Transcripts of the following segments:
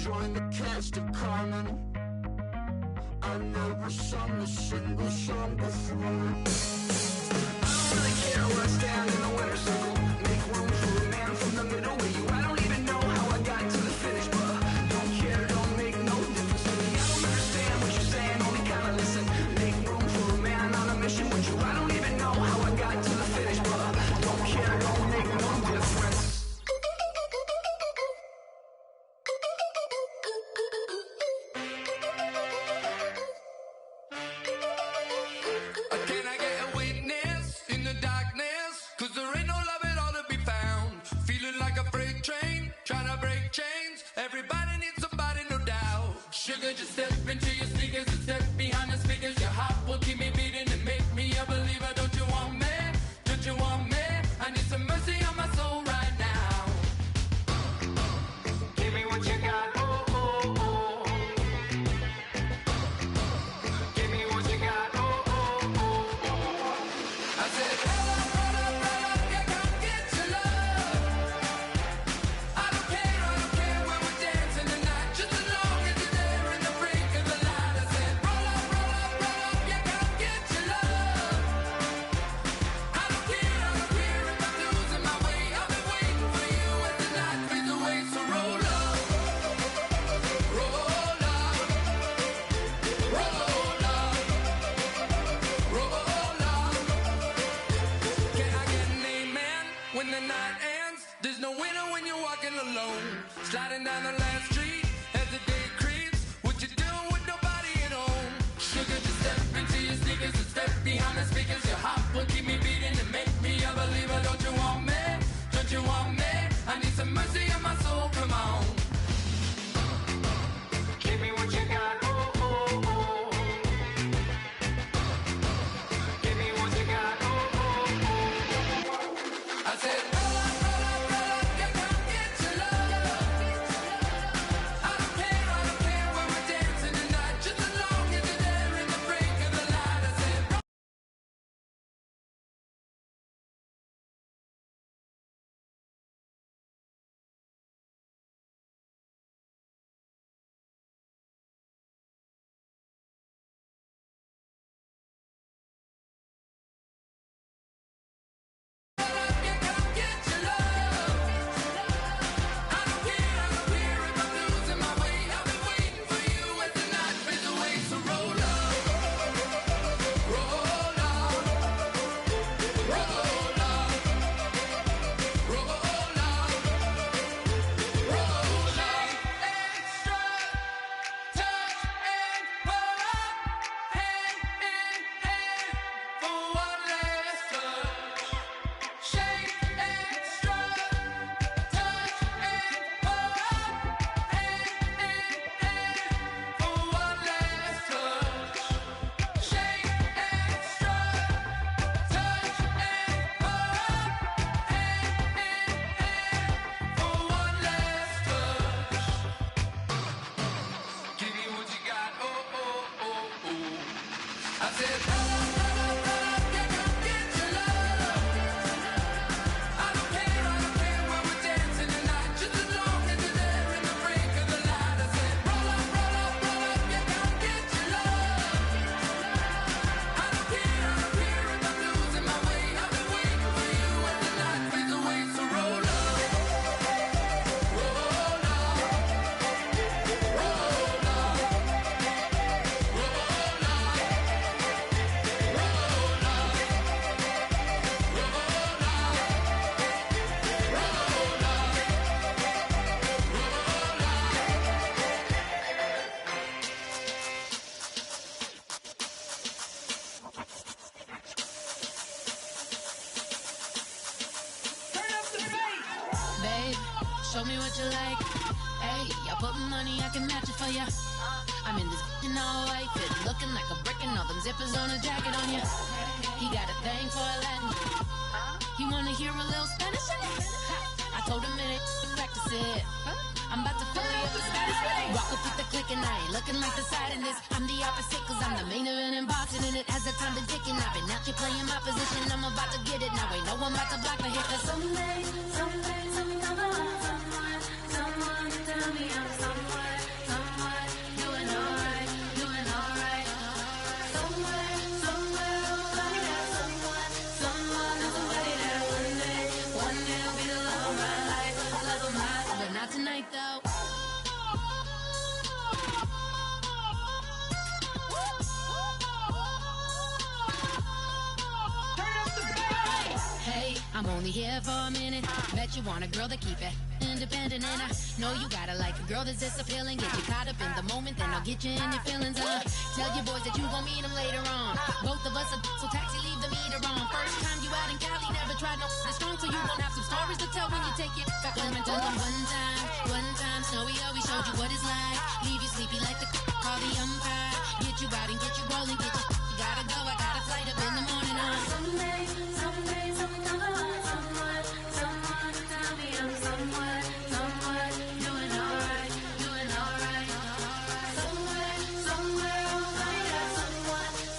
join the cast of Carmen. I never sung a single song before. I don't really care where I stand in the winner's circle. Make room for a man from the middle with you. I don't even know how I got to the finish, but don't care, don't make no difference to me. I don't understand what you're saying, only kinda listen. Make room for a man on a mission with you. I don't even know how I got to the finish, but don't care, don't make no difference. Can I get a witness in the darkness? 'Cause there ain't no love at all to be found. Feeling like a freight train, trying to break chains. Everybody needs somebody, no doubt. Sugar, just step into your sneakers and step behind the speakers. Your heart will keep me beating and make me a believer. Don't you want me? Don't you want me? I need some mercy on my soul right now. Give me what you got, oh, oh, oh. Give me what you got, oh, oh, oh. I said, roll up, yeah, come get your love. I don't care when we're dancing tonight, just as long as you're there in the brink of the light. I said, roll up, yeah, come get your love. I don't care if I'm losing my way. I've been waiting for you as the night fades away. So roll up, roll up, roll up, roll up. Can I get an amen when the night ends? There's no winner when you're walking alone. Sliding down the last street as the day creeps. What you doing with nobody at home? Sugar, just step into your sneakers and step behind the speakers. Your heart will keep me beating and make me a believer. Don't you want me? Don't you want me? I need some mercy on my soul, come on. Give me what you got, oh, oh, oh. Give me what you got, oh, oh, oh. I said, roll up, yeah, come get your love. I don't care when we're dancing tonight, just as long as you're there in the break of the light. I said, yeah, come get your love. I don't care if I'm losing my way. I've been waiting for you as the night fades away. So roll up, roll up, roll up, roll up, roll up. Extra touch and pull up, hand in hand for one last touch. Shake extra touch and pull up, hand in hand for one last touch. Shake extra touch and pull up, hand in hand for one last touch. Give me what you got, oh, oh, oh, oh. I said, yeah, come get your love. I don't care when we're dancing tonight, just as long as you're there in the break of the light. I said, roll up, yeah, come get your love. I don't care if I'm losing my way. I've been waiting for you as the night fades away. So roll up, roll up, roll Babe, show me what you like. Hey, I put money, I can match it for ya. I'm in this in all white fit, looking like a brick and all them zippers on a jacket on ya. He got a thing for a Latin. He wanna hear a little Spanish in it. I told him it ain't to practice it. I'm about to fill you up with Spanish. Walk up with the click and I ain't looking like the side in this. I'm the opposite cause I'm the main event in boxing and it has the time been ticking. I've been out here playing my position, I'm about to get it. Now ain't no one about to block my hit cause someday, someone tell me I'm someone. I'm only here for a minute. Bet you want a girl to keep it independent, and I know you gotta like a girl that's this appealing. Get you caught up in the moment, then I'll get you in your feelings. Tell your boys that you gon' meet them later on. Both of us are so taxi, leave the meter on. First time you out in Cali, never tried no this strong, so you gon' have some stories to tell when you take it back home and tell them one time, Snowy always showed you what it's like. Leave you sleepy like the call the umpire. Get you out and get you rolling, get you gotta go. I got a flight up in the morning. Someday, someone tell me I'm someone doing alright. Somewhere I'll find out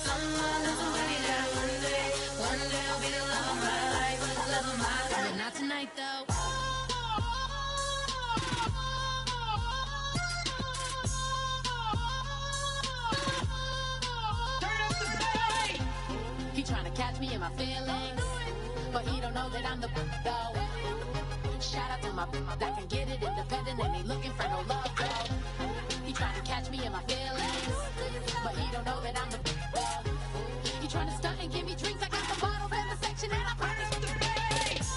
someone that's already there. One day I'll be the love of my life, but not tonight though. He tryna catch me in my feelings, but he don't know that I'm the though. Shout out to my that can get it independent and ain't looking for no love though. He tryna catch me in my feelings, but he don't know that I'm the though. He tryna stunt and give me drinks. I got the bottles in the section and I promise with the bass.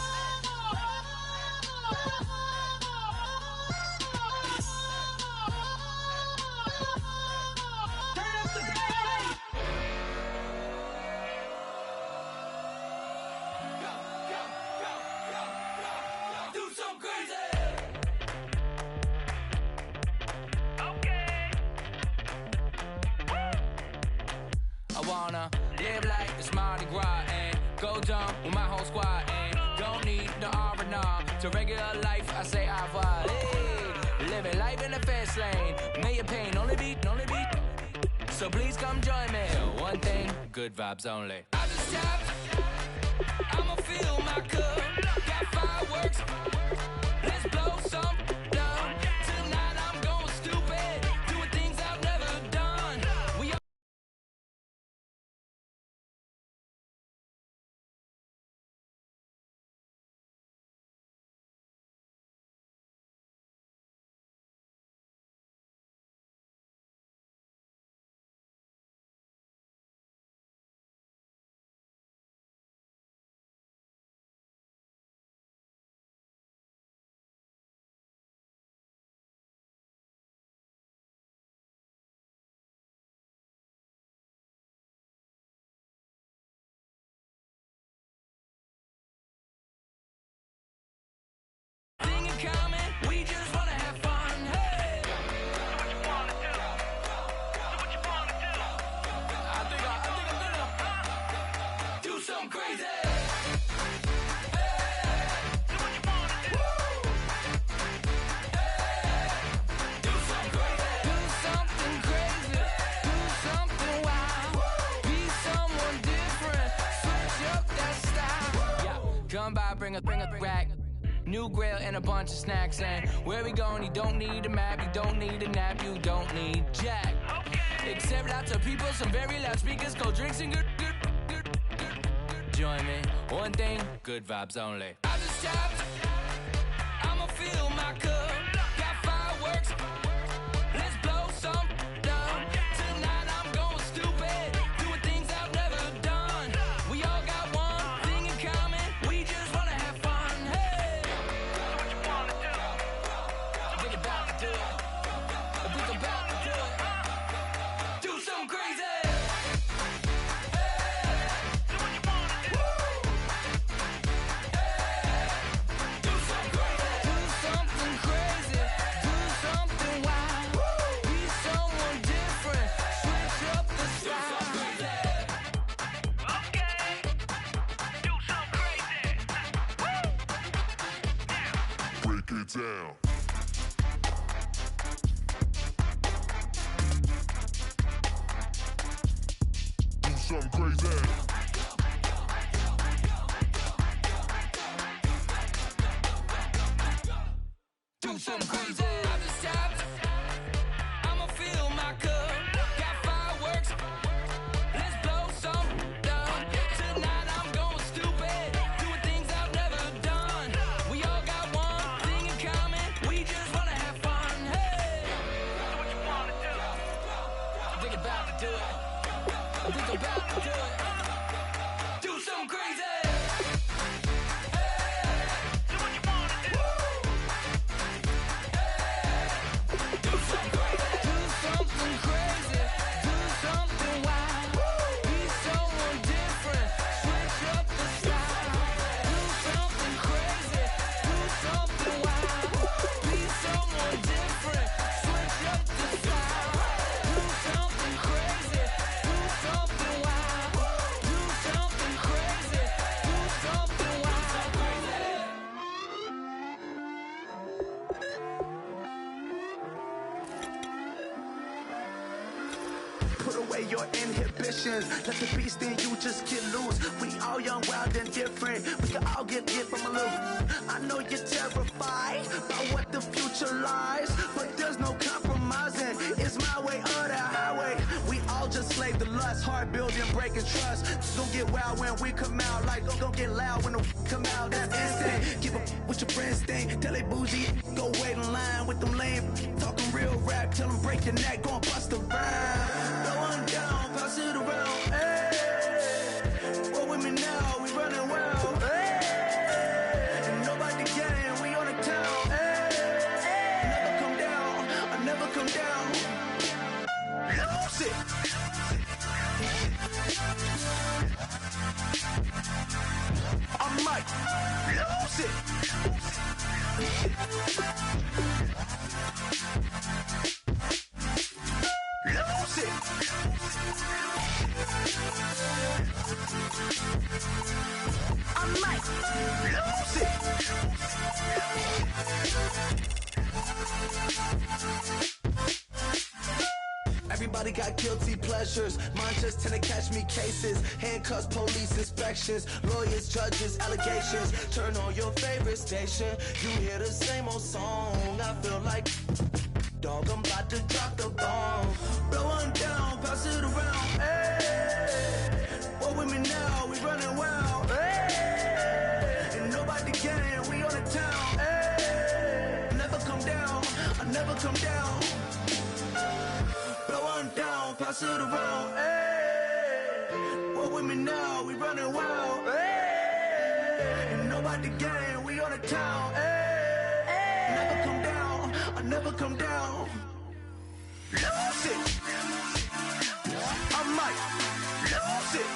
Live like it's Mardi Gras and go dumb with my whole squad and don't need the R&R to regular life. I say au revoir. Hey, living life in the fast lane. May your pain only beat. So please come join me. One thing, good vibes only. I just tap. I'ma fill my cup. Got fireworks. Let's blow some down. Tonight I'm going stupid. Doing things I've never done. We come by, bring a rack. New grill and a bunch of snacks. And where we going, you don't need a map, you don't need a nap, you don't need jack. Except lots of people, some very loud speakers, cold drinks and good. Join me, one thing, good vibes only. I just tapped, I'ma fill my cup. Got fireworks, let's blow some down. Tonight I'm going stupid, doing things I've never done. We all got one thing in common, we just wanna have fun. Hey, so what you wanna do? I think about to do it. I think about to do it. Do something crazy. Down. Do something crazy. Do something crazy. I just tapped. I'ma fill my cup. Got fireworks. Let's blow some down. Tonight I'm going stupid. Doing things I've never done. We all got one thing in common. We just wanna have fun. Hey, so what you wanna do? I think about to do it. I think about to do it. Do something crazy. Hey. away your inhibitions. Let the beast in you just get loose. We all young, wild, and different. We can all get hit from a little. I know you're terrified by what the future lies, but there's no compromising. It's my way or the highway. We all just slave the lust, hard building, breaking trust. It's gonna get wild when we come out, like gonna get loud when the come out. That's instant. Keep up with your friends thing. Tell they bougie, go wait in line with them lame. Talking real rap, tell them break your neck, go and bust a rhyme. Going down, pass it around. Hey, roll with me now, we running wild. Hey, and nobody can, we on the town. Hey, never come down, I never come down. Lose it. I might lose it. Lose it. I might lose it. Everybody got guilty pleasures. Mine just tend to catch me cases. Handcuffs, police inspections, lawyers, judges, allegations. Turn on your favorite station. You hear the same old song. I feel like, dog, I'm about to drop the bomb. Blow one down, pass it around. Hey, roll with me now, we running wild. Hey, and nobody can, we on the town. Hey, never come down, I never come down. Blow one down, pass it around. Hey, roll with me now, we running wild. Hey, and nobody can, we on the town. Hey, never come down, I never come down. Lose it. I might lose it.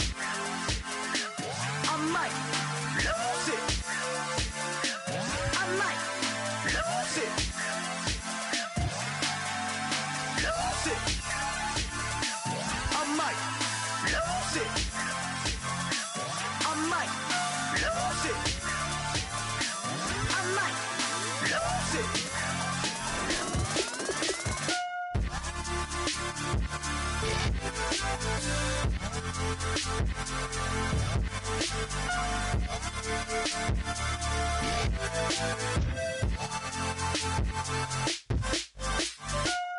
I might lose it. I might lose it. Lose it. I might lose it. I might lose it. I might lose it.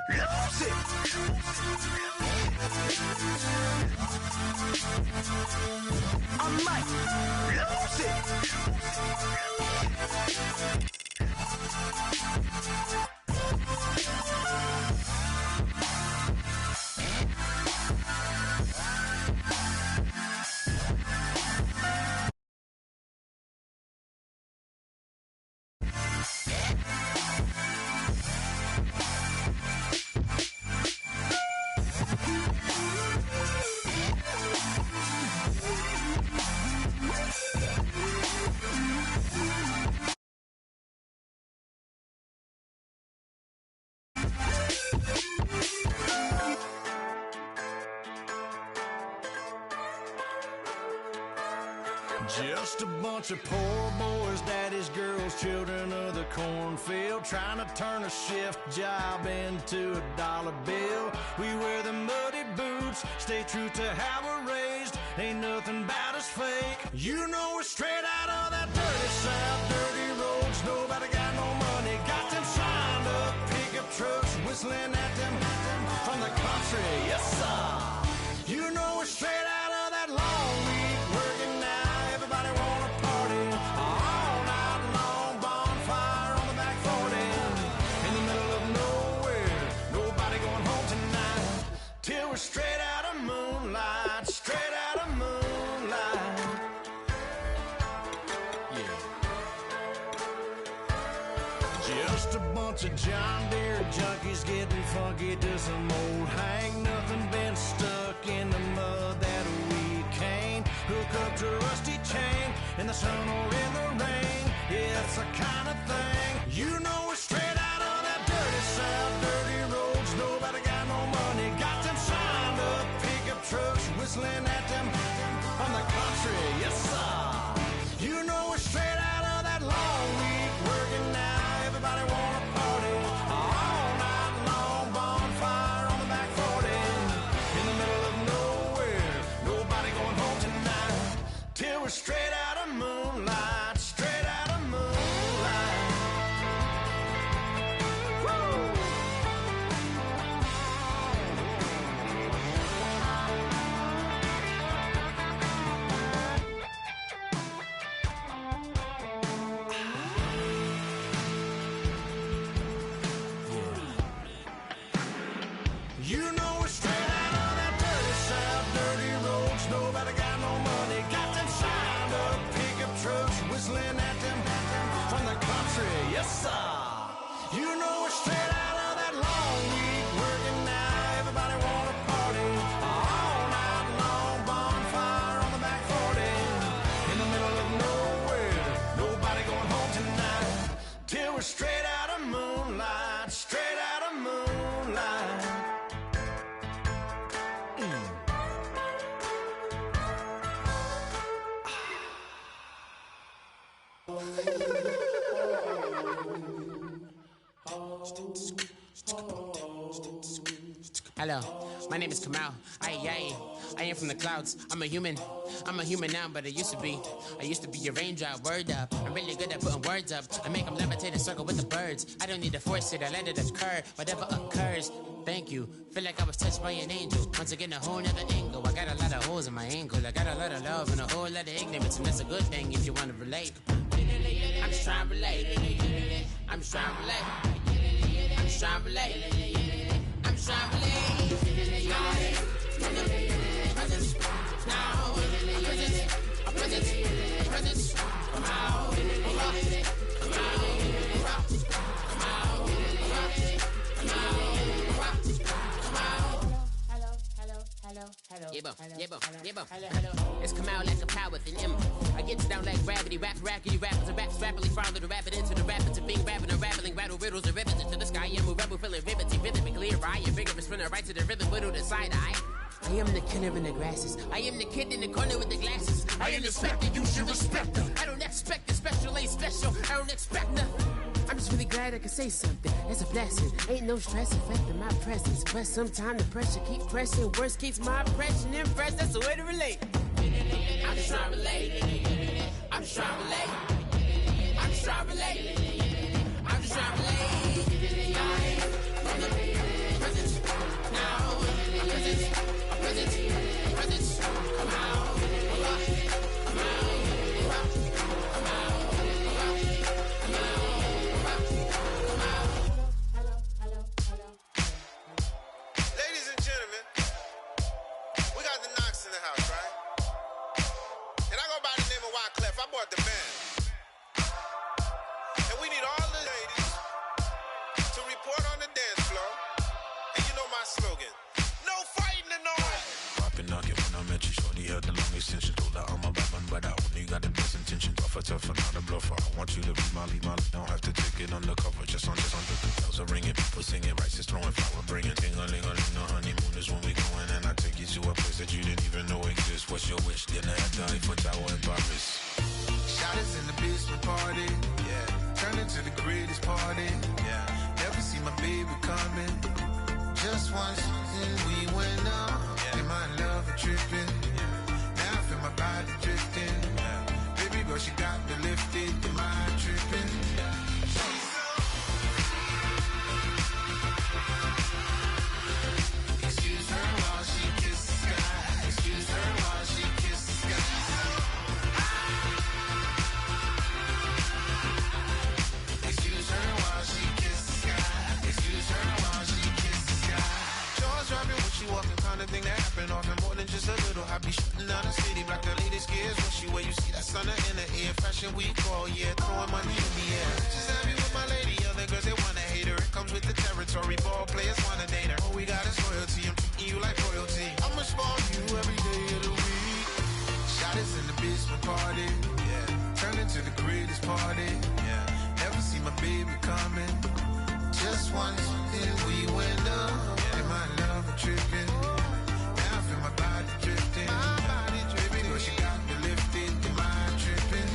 Lose it. I might lose it. Just a bunch of poor boys, daddies, girls, children of the cornfield, trying to turn a shift job into a dollar bill. We wear the muddy boots, stay true to how we're raised. Ain't nothing about us fake. You know we're straight out of that dirty south, dirty roads. Nobody got no money, got them signed up pickup trucks, whistling at them from the country. Yes, sir. You know we're straight out of that long week working now. Everybody wanna party all night long, bonfire on the back 40 in the middle of nowhere. Nobody going home tonight till we're straight out of moonlight, straight out of moonlight. Yeah. Just a bunch of John Deere junkies getting funky to some old hang. Nothing been stuck in the mud that we can't hook up to a rusty chain in the sun or in the rain. Yeah, it's the kind of thing. You know we're straight out of that dirty south, dirty roads. Nobody got no money, got them signed up pickup trucks, whistling at them from the country. Yes, sir. You know we're straight out of that long week working now. Everybody wanna party all night long, bonfire on the back 40 in the middle of Hello, my name is Kamal. I am from the clouds. I'm a human now, but I used to be a raindrop. Word up, I'm really good at putting words up. I make them levitate and circle with the birds. I don't need to force it, I let it occur. Whatever occurs, thank you. Feel like I was touched by an angel. Once again, a whole nother angle. I got a lot of holes in my ankle. I got a lot of love and a whole lot of ignorance, and that's a good thing if you want to relate. I'm just trying to relate. I'm just trying to relate. I'm just trying to relate. I'm just trying to relate. Presence now. Presence. Come out. Come It's come out like a power within him. I get down like gravity, rackety rappers and raps rapidly follow the rapid into the rapids of being rapping and rattling, rattle riddles and rivets into the sky. I'm a rebel feeling rhythmically clear. I am vigorous, spinner right to the rhythm, widow to side eye. I am the killer in the grasses. I am the kid in the corner with the glasses. I am the specter, you should respect them. I don't expect the special, ain't special. I don't expect nothing. I'm just really glad I can say something. It's a blessing. Ain't no stress affecting my presence. But sometimes the pressure keep pressing. Worst keeps my impression impressed. That's the way to relate. I'm just trying to relate. I'm just trying to relate. I'm just trying to relate. I'm just trying to relate. Presence now. Presence. Come out. Ladies and gentlemen, we got the Knox in the house, right? And I go by the name of Wyclef. I bought the band. And we need all the ladies to report on the dance floor. And you know my slogan, no fighting tonight. Poppin' nugget when I met you, shorty had the long extension. Told her I'm a bad man, but I only got the best intention. Tougher, not a bluffer. I want you to be my lead, don't have to take it undercover. Just on the bells are ringing, people singing, rice is throwing, flower bringing. Ting-a-ling-a-ling, the honeymoon is when we going, and I take you to a place that you didn't even know exists. What's your wish? Dinner at the Eiffel Tower in Paris. Shot us in the basement party, yeah. Turn into the greatest party, yeah. Never see my baby coming. Just once, then we went up. Yeah. In my love and tripping, yeah. Now I feel my body drifting, yeah. Baby girl, she got me lifted. Am I tripping? Yeah. Excuse her while she kisses the sky. Excuse her while she kisses the sky. Excuse her while she kisses the sky. Excuse her while she kisses the sky. Jaws dropping when she walking, kind of thing that happen often more than just a little. I be shutting down the city, black the latest gears when she wear. You see that sun in the air, fashion week all year, throwing money in the air. Just happy with my lady, other girls they wanna hate her. It comes with the territory, ball players wanna date her. All we got is loyalty, I'm treating you like royalty. I'ma spoil you every day of the week. Shot us in the basement party, yeah. Turn into the greatest party, yeah. Never see my baby coming. Just once, then we went up. Yeah. And my love was tripping. Now I feel my body drifting. Baby girl, she got me lifted. Am I tripping?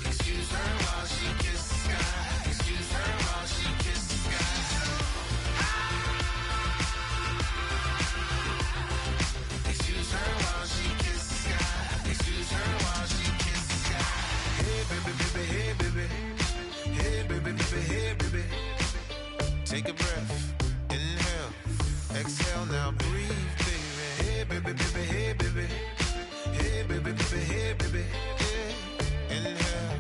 Excuse her while she kisses the sky. Excuse her while she kisses the sky. Excuse her while she kisses the sky. Excuse her while she kisses the sky. Hey baby, baby, hey baby. Hey baby, baby, hey baby. Take a breath, inhale, exhale, now breathe, baby. Hey baby, baby, hey baby. Hey baby, baby, hey baby. Hey, inhale,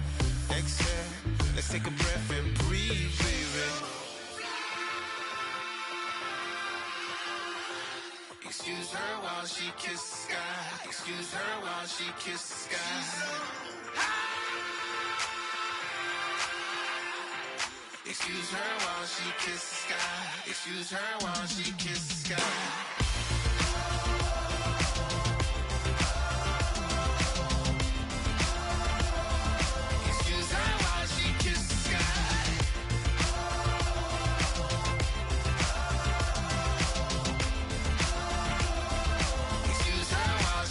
exhale. Let's take a breath and breathe, baby. Excuse her while she kisses the sky. Excuse her while she kisses the sky. Excuse her while she kisses the sky. Excuse her while she kisses the sky. Excuse her while she kisses the sky. Excuse her while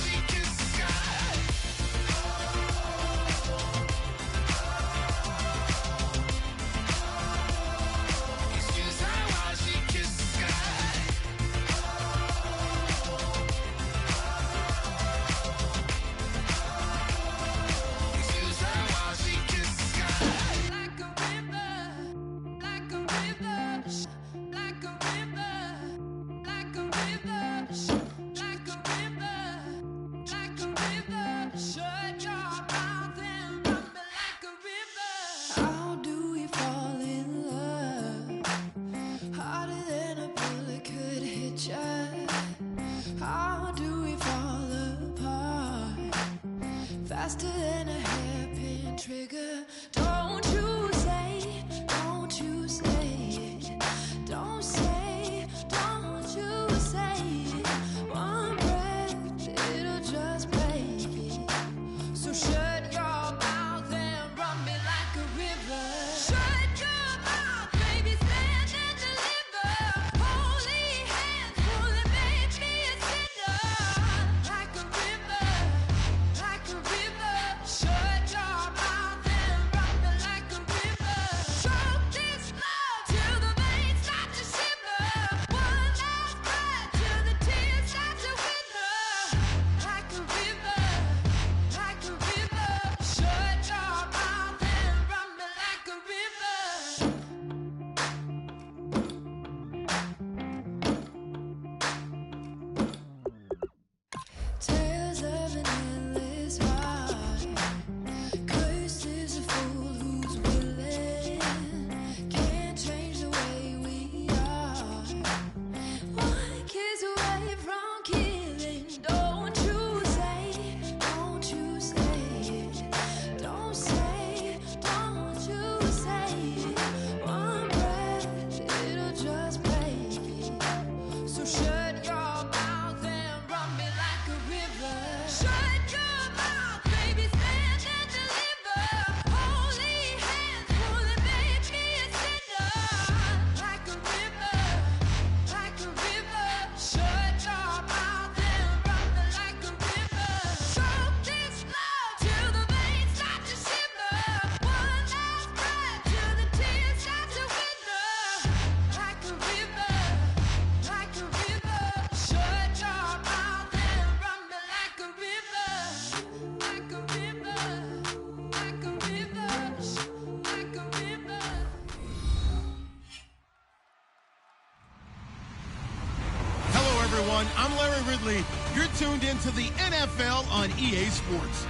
faster than a hairpin trigger. Don't you say, don't you say it. Don't say, don't you say it. One breath, it'll just break it. So shut your mouth and run me like a river. Shut your mouth, baby, stand and deliver. Holy hands, pulling, make me a sinner. Like a river, like a river. Shut your mouth and run me like a river. Choke this love till the veins start to shimmer. One last breath till the tears start to wither. Like a river, like a river. Shut your mouth and run me like a river. Tales of an endless ride. Cursed is the fool who's willing. Can't change the way we are. One kiss away from killing. Don't you say it. Don't say, don't you say it. One breath, it'll just break it. So shut your mouth and run me like a river. Shut your mouth, baby, stand and deliver. Holy hands, pulling, make me a sinner. Like a river, like a river. Shut your mouth and run me like a river. Choke this love till the veins start to shimmer. One last breath till the tears start to wither. Like a river, like a river. Shut your mouth and run me like a river. Like a river, like a river, like a river. Hello, everyone. I'm Larry Ridley. You're tuned into the NFL on EA Sports.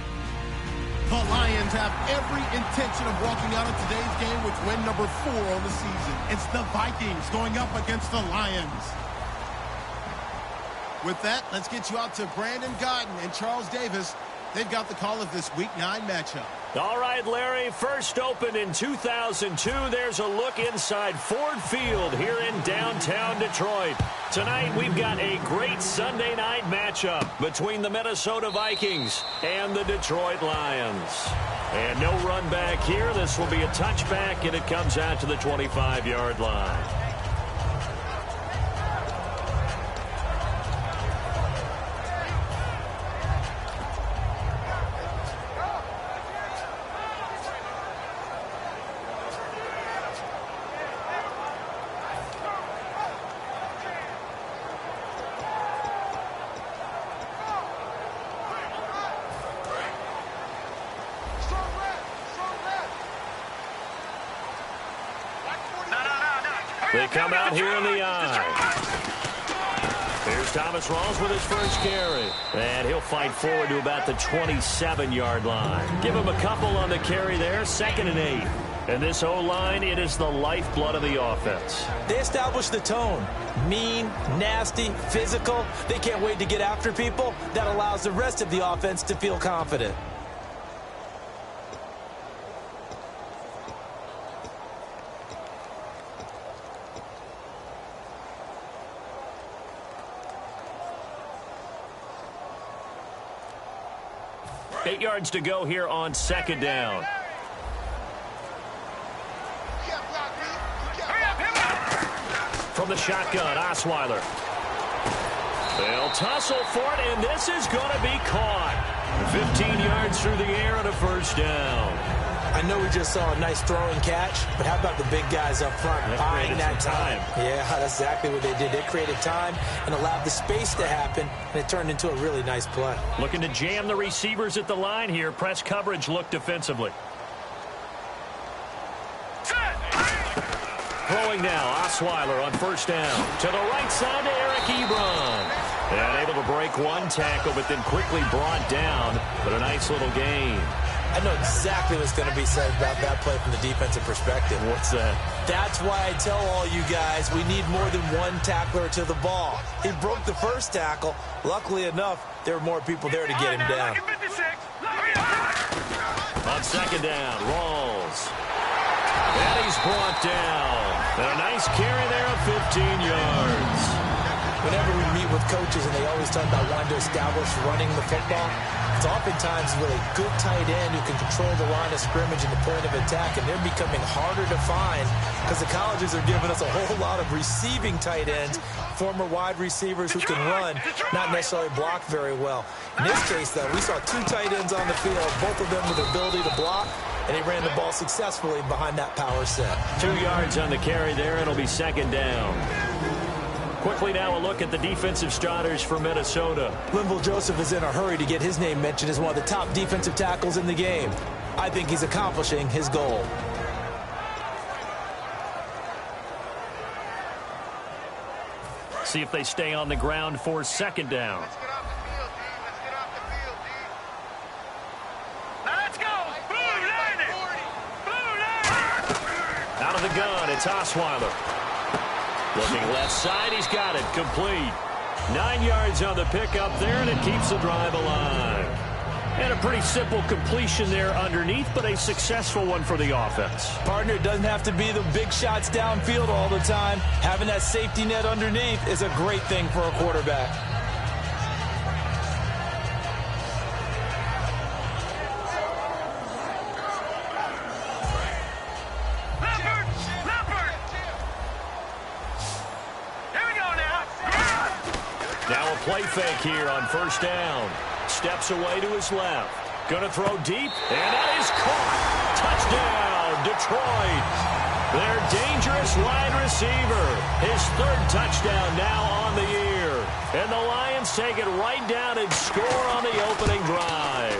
The Lions have every intention of walking out of today's game with win number 4 on the season. It's the Vikings going up against the Lions. With that, let's get you out to Brandon Godden and Charles Davis. They've got the call of this Week 9 matchup. All right, Larry, first opened in 2002. There's a look inside Ford Field here in downtown Detroit. Tonight, we've got a great Sunday night matchup between the Minnesota Vikings and the Detroit Lions. And no run back here. This will be a touchback, and it comes out to the 25-yard line. They come out here in the eye. Here's Thomas Rawls with his first carry. And he'll fight forward to about the 27-yard line. Give him a couple on the carry there, 2nd and 8. And this O-line, it is the lifeblood of the offense. They establish the tone. Mean, nasty, physical. They can't wait to get after people. That allows the rest of the offense to feel confident. Eight yards to go here on 2nd down. From the shotgun, Osweiler. They'll tussle for it, and this is going to be caught. 15 yards through the air and a first down. I know we just saw a nice throwing catch, but how about the big guys up front buying that time? Yeah, that's exactly what they did. They created time and allowed the space to happen, and it turned into a really nice play. Looking to jam the receivers at the line here. Press coverage look defensively. Throwing now, Osweiler on first down. To the right side to Eric Ebron. And able to break one tackle, but then quickly brought down. But a nice little gain. I know exactly what's going to be said about that play from the defensive perspective. What's that? That's why I tell all you guys we need more than one tackler to the ball. He broke the first tackle. Luckily enough, there were more people there to get him down. On second down, rolls. And he's brought down. And a nice carry there of 15 yards. Whenever we meet with coaches and they always talk about wanting to establish running the football, it's oftentimes with a good tight end who can control the line of scrimmage and the point of attack, and they're becoming harder to find because the colleges are giving us a whole lot of receiving tight ends, former wide receivers who can run, not necessarily block very well. In this case, though, we saw two tight ends on the field, both of them with the ability to block, and he ran the ball successfully behind that power set. 2 yards on the carry there. It'll be second down. Quickly now a look at the defensive starters for Minnesota. Linval Joseph is in a hurry to get his name mentioned as one of the top defensive tackles in the game. I think he's accomplishing his goal. See if they stay on the ground for second down. Let's get off the field, D. Let's get off the field, D. Now let's go. Blue 90. Blue 90. Out of the gun, it's Osweiler. Looking left side, he's got it. Complete. 9 yards on the pickup there, and it keeps the drive alive. And a pretty simple completion there underneath, but a successful one for the offense. Partner, it doesn't have to be the big shots downfield all the time. Having that safety net underneath is a great thing for a quarterback. Play fake here on first down. Steps away to his left. Gonna throw deep, and that is caught. Touchdown, Detroit. Their dangerous wide receiver. His third touchdown now on the year. And the Lions take it right down and score on the opening drive.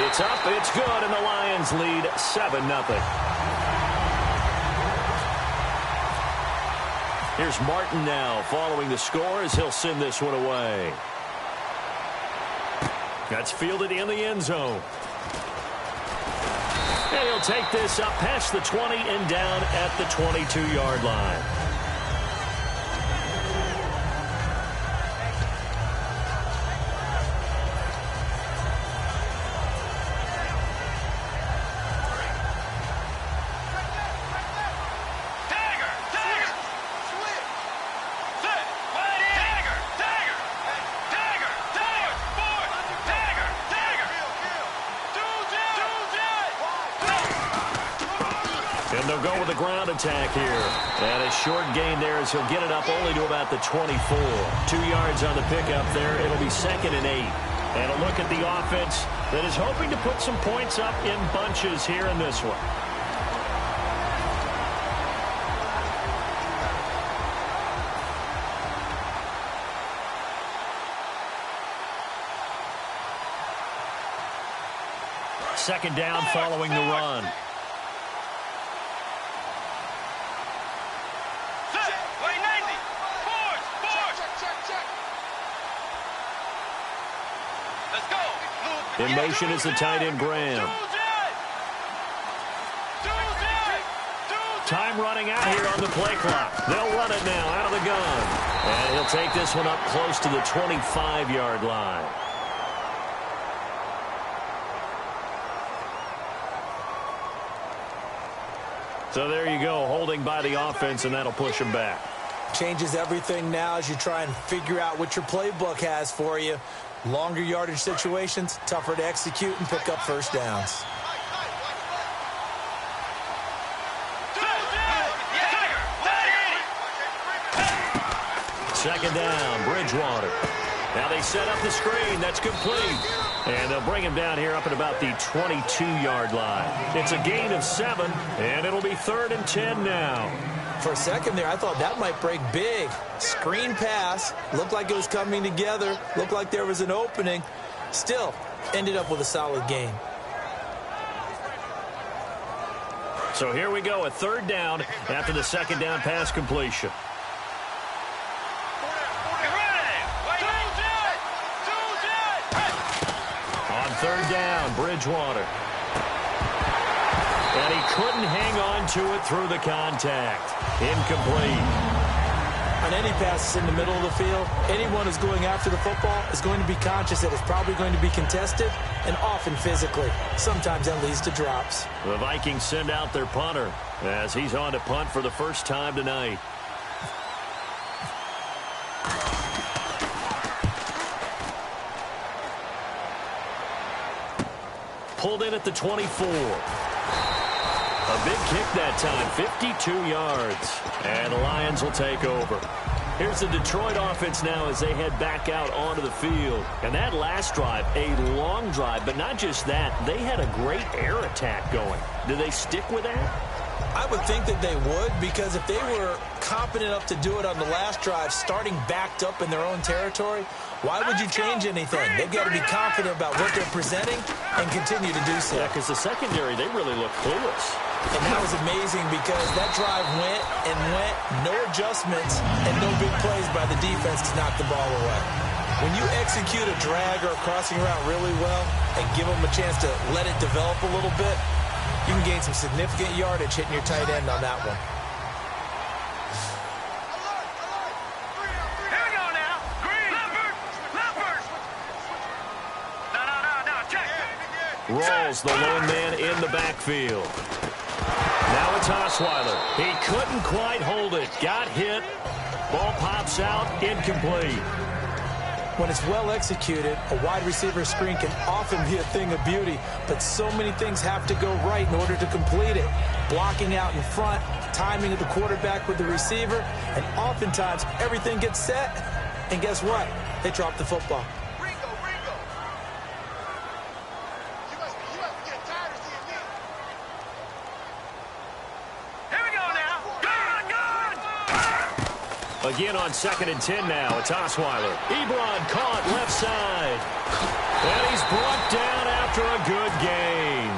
It's up, it's good, and the Lions lead 7-0. Here's Martin now following the score as he'll send this one away. That's fielded in the end zone. And he'll take this up past the 20 and down at the 22-yard line. And they'll go with a ground attack here. And a short gain there as he'll get it up only to about the 24. 2 yards on the pickup there. It'll be 2nd and 8. And a look at the offense that is hoping to put some points up in bunches here in this one. Second down following the run. In motion is the tight end, Graham. Time running out here on the play clock. They'll run it now out of the gun. And he'll take this one up close to the 25-yard line. So there you go, holding by the offense, and that'll push him back. Changes everything now as you try and figure out what your playbook has for you. Longer yardage situations, tougher to execute and pick up first downs. Second down, Bridgewater. Now they set up the screen. That's complete. And they'll bring him down here up at about the 22-yard line. It's a gain of 7, and it'll be 3rd and 10 now. For a second there, I thought that might break big. Screen pass. Looked like it was coming together. Looked like there was an opening. Still, ended up with a solid gain. So here we go, a 3rd down after the second down pass completion. On 3rd down, Bridgewater. And he couldn't hang on to it through the contact. Incomplete. On any passes in the middle of the field, anyone who's going after the football is going to be conscious that it's probably going to be contested, and often physically. Sometimes that leads to drops. The Vikings send out their punter as he's on to punt for the first time tonight. Pulled in at the 24. A big kick that time, 52 yards. And the Lions will take over. Here's the Detroit offense now as they head back out onto the field. And that last drive, a long drive, but not just that. They had a great air attack going. Do they stick with that? I would think that they would, because if they were competent enough to do it on the last drive, starting backed up in their own territory, why would you change anything? They've got to be confident about what they're presenting and continue to do so. Yeah, because the secondary, they really look clueless. And that was amazing because that drive went and went, no adjustments, and no big plays by the defense to knock the ball away. When you execute a drag or a crossing route really well and give them a chance to let it develop a little bit, you can gain some significant yardage hitting your tight end on that one. Here we go now. Green. Left. No, check. Rolls the lone man in the backfield. Now it's Osweiler. He couldn't quite hold it. Got hit. Ball pops out. Incomplete. When it's well executed, a wide receiver screen can often be a thing of beauty, but so many things have to go right in order to complete it. Blocking out in front, timing of the quarterback with the receiver, and oftentimes everything gets set, and guess what? They drop the football. Again on 2nd and 10 now. It's Osweiler. Ebron caught left side. And he's brought down after a good gain.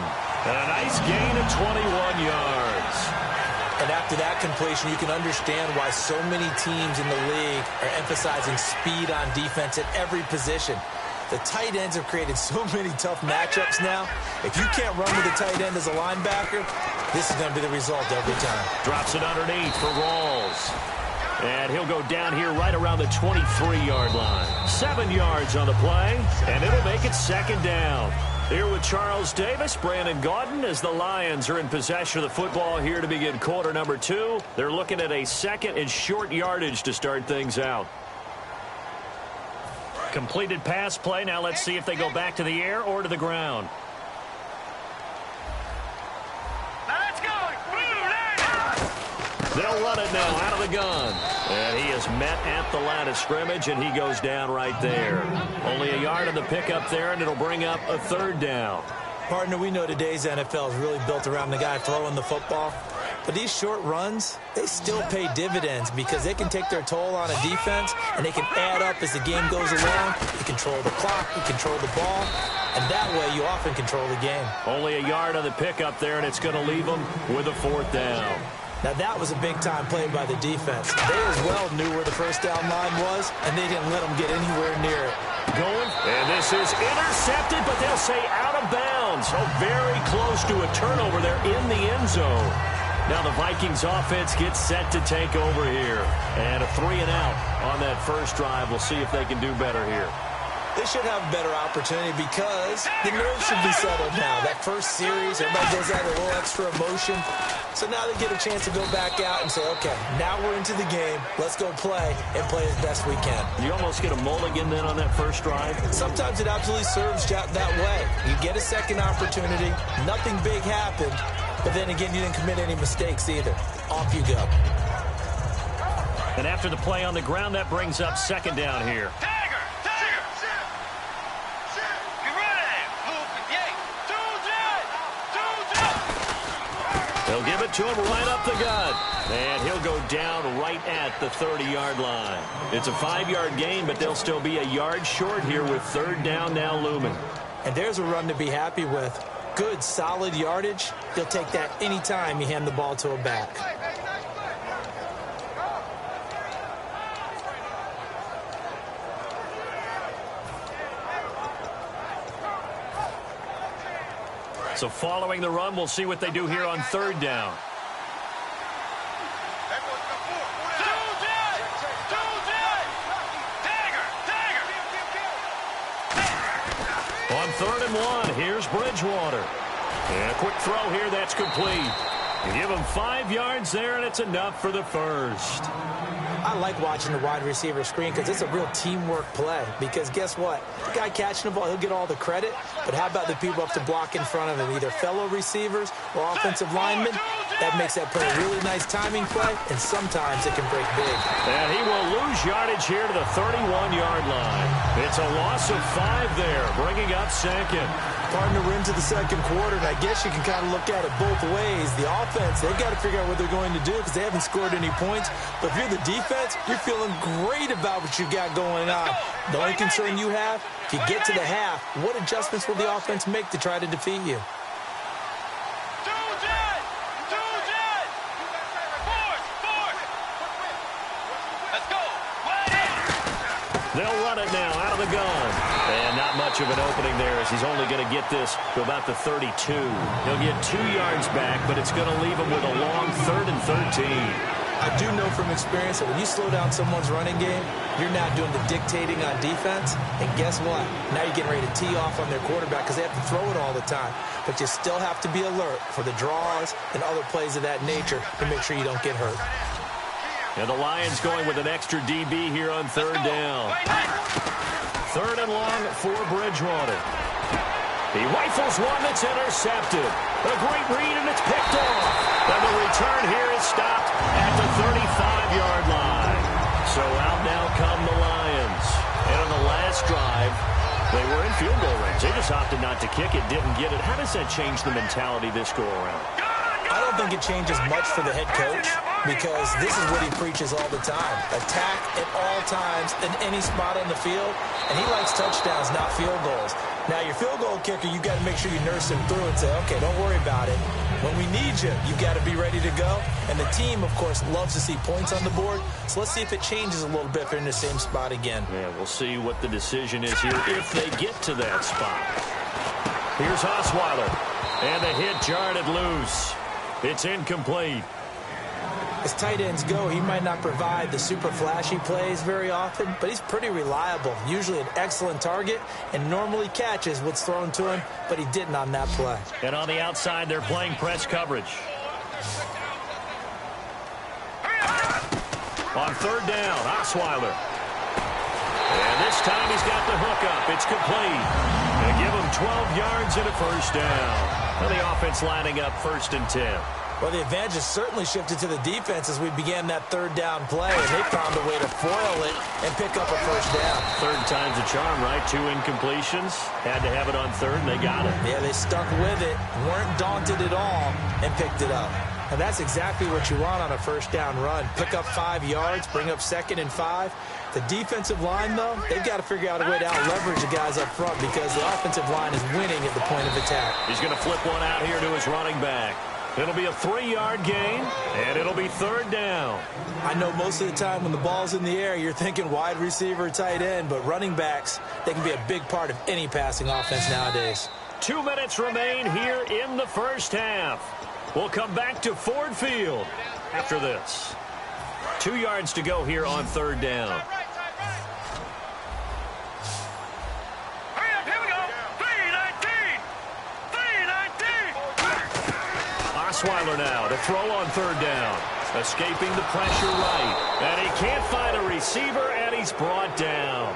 And a nice gain of 21 yards. And after that completion, you can understand why so many teams in the league are emphasizing speed on defense at every position. The tight ends have created so many tough matchups now. If you can't run with a tight end as a linebacker, this is going to be the result every time. Drops it underneath for Rawls. And he'll go down here right around the 23-yard line. 7 yards on the play, and it'll make it 2nd down. Here with Charles Davis, Brandon Gaudin, as the Lions are in possession of the football here to begin quarter number 2. They're looking at a 2nd and short yardage to start things out. Completed pass play. Now let's see if they go back to the air or to the ground. They'll run it now out of the gun. And he is met at the line of scrimmage, and he goes down right there. Only a yard on the pickup there, and it'll bring up a 3rd down. Partner, we know today's NFL is really built around the guy throwing the football. But these short runs, they still pay dividends because they can take their toll on a defense, and they can add up as the game goes along. You control the clock, you control the ball, and that way you often control the game. Only a yard on the pickup there, and it's going to leave them with a 4th down. Now, that was a big-time play by the defense. They as well knew where the first down line was, and they didn't let them get anywhere near it. Going, and this is intercepted, but they'll say out of bounds. So very close to a turnover there in the end zone. Now the Vikings offense gets set to take over here. And a 3-and-out on that first drive. We'll see if they can do better here. They should have a better opportunity because the nerves should be settled now. That first series, everybody goes out a little extra emotion. So now they get a chance to go back out and say, okay, now we're into the game. Let's go play and play as best we can. You almost get a mulligan then on that first drive? Sometimes it absolutely serves that way. You get a second opportunity. Nothing big happened. But then again, you didn't commit any mistakes either. Off you go. And after the play on the ground, that brings up 2nd down here. They'll give it to him right up the gut. And he'll go down right at the 30-yard line. It's a 5-yard gain, but they'll still be a yard short here with 3rd down now looming. And there's a run to be happy with. Good, solid yardage. You'll take that anytime you hand the ball to a back. So following the run, we'll see what they do here on 3rd down. 3rd and 1. Here's Bridgewater. And a quick throw here. That's complete. You give him 5 yards there, and it's enough for the first. I like watching the wide receiver screen because it's a real teamwork play. Because guess what? The guy catching the ball, he'll get all the credit. But how about the people up to block in front of him, either fellow receivers or offensive linemen? That makes that play a really nice timing play, and sometimes it can break big. And he will lose yardage here to the 31-yard line. It's a loss of 5 there, bringing up second. Partner, we're into the second quarter, and I guess you can kind of look at it both ways. The offense, they've got to figure out what they're going to do because they haven't scored any points. But if you're the defense, you're feeling great about what you got going on. The only concern you have, if you get to the half, what adjustments will the offense make to try to defeat you? They'll run it now out of the gun. And not much of an opening there as he's only going to get this to about the 32. He'll get 2 yards back, but it's going to leave him with a long 3rd and 13. I do know from experience that when you slow down someone's running game, you're not doing the dictating on defense. And guess what? Now you're getting ready to tee off on their quarterback because they have to throw it all the time. But you still have to be alert for the draws and other plays of that nature to make sure you don't get hurt. And the Lions going with an extra DB here on 3rd down. 3rd and long for Bridgewater. He rifles one that's intercepted. A great read, and it's picked off. And the return here is stopped at the 35-yard line. So out now come the Lions. And on the last drive, they were in field goal range. They just opted not to kick it, didn't get it. How does that change the mentality this go-around? I don't think it changes much for the head coach because this is what he preaches all the time. Attack at all times in any spot on the field, and he likes touchdowns, not field goals. Now, your field goal kicker, you've got to make sure you nurse him through and say, okay, don't worry about it. When we need you, you've got to be ready to go. And the team, of course, loves to see points on the board. So let's see if it changes a little bit if they're in the same spot again. Yeah, we'll see what the decision is here if they get to that spot. Here's Osweiler, and the hit jarred it loose. It's incomplete. As tight ends go, he might not provide the super flashy plays very often, but he's pretty reliable. Usually an excellent target and normally catches what's thrown to him, but he didn't on that play. And on the outside, they're playing press coverage. On 3rd down, Osweiler. And this time he's got the hook up. It's complete. They give him 12 yards and a first down. And the offense lining up 1st and 10. Well, the advantage has certainly shifted to the defense as we began that 3rd down play, and they found a way to foil it and pick up a first down. 3rd time's a charm, right? 2 incompletions. Had to have it on 3rd, and they got it. Yeah, they stuck with it, weren't daunted at all, and picked it up. And that's exactly what you want on a first down run. Pick up 5 yards, bring up 2nd and 5. The defensive line, though, they've got to figure out a way to out-leverage the guys up front because the offensive line is winning at the point of attack. He's going to flip one out here to his running back. It'll be a 3-yard gain, and it'll be 3rd down. I know most of the time when the ball's in the air, you're thinking wide receiver, tight end, but running backs, they can be a big part of any passing offense nowadays. 2 minutes remain here in the first half. We'll come back to Ford Field after this. 2 yards to go here on 3rd down. Osweiler now to throw on 3rd down. Escaping the pressure right. And he can't find a receiver, and he's brought down.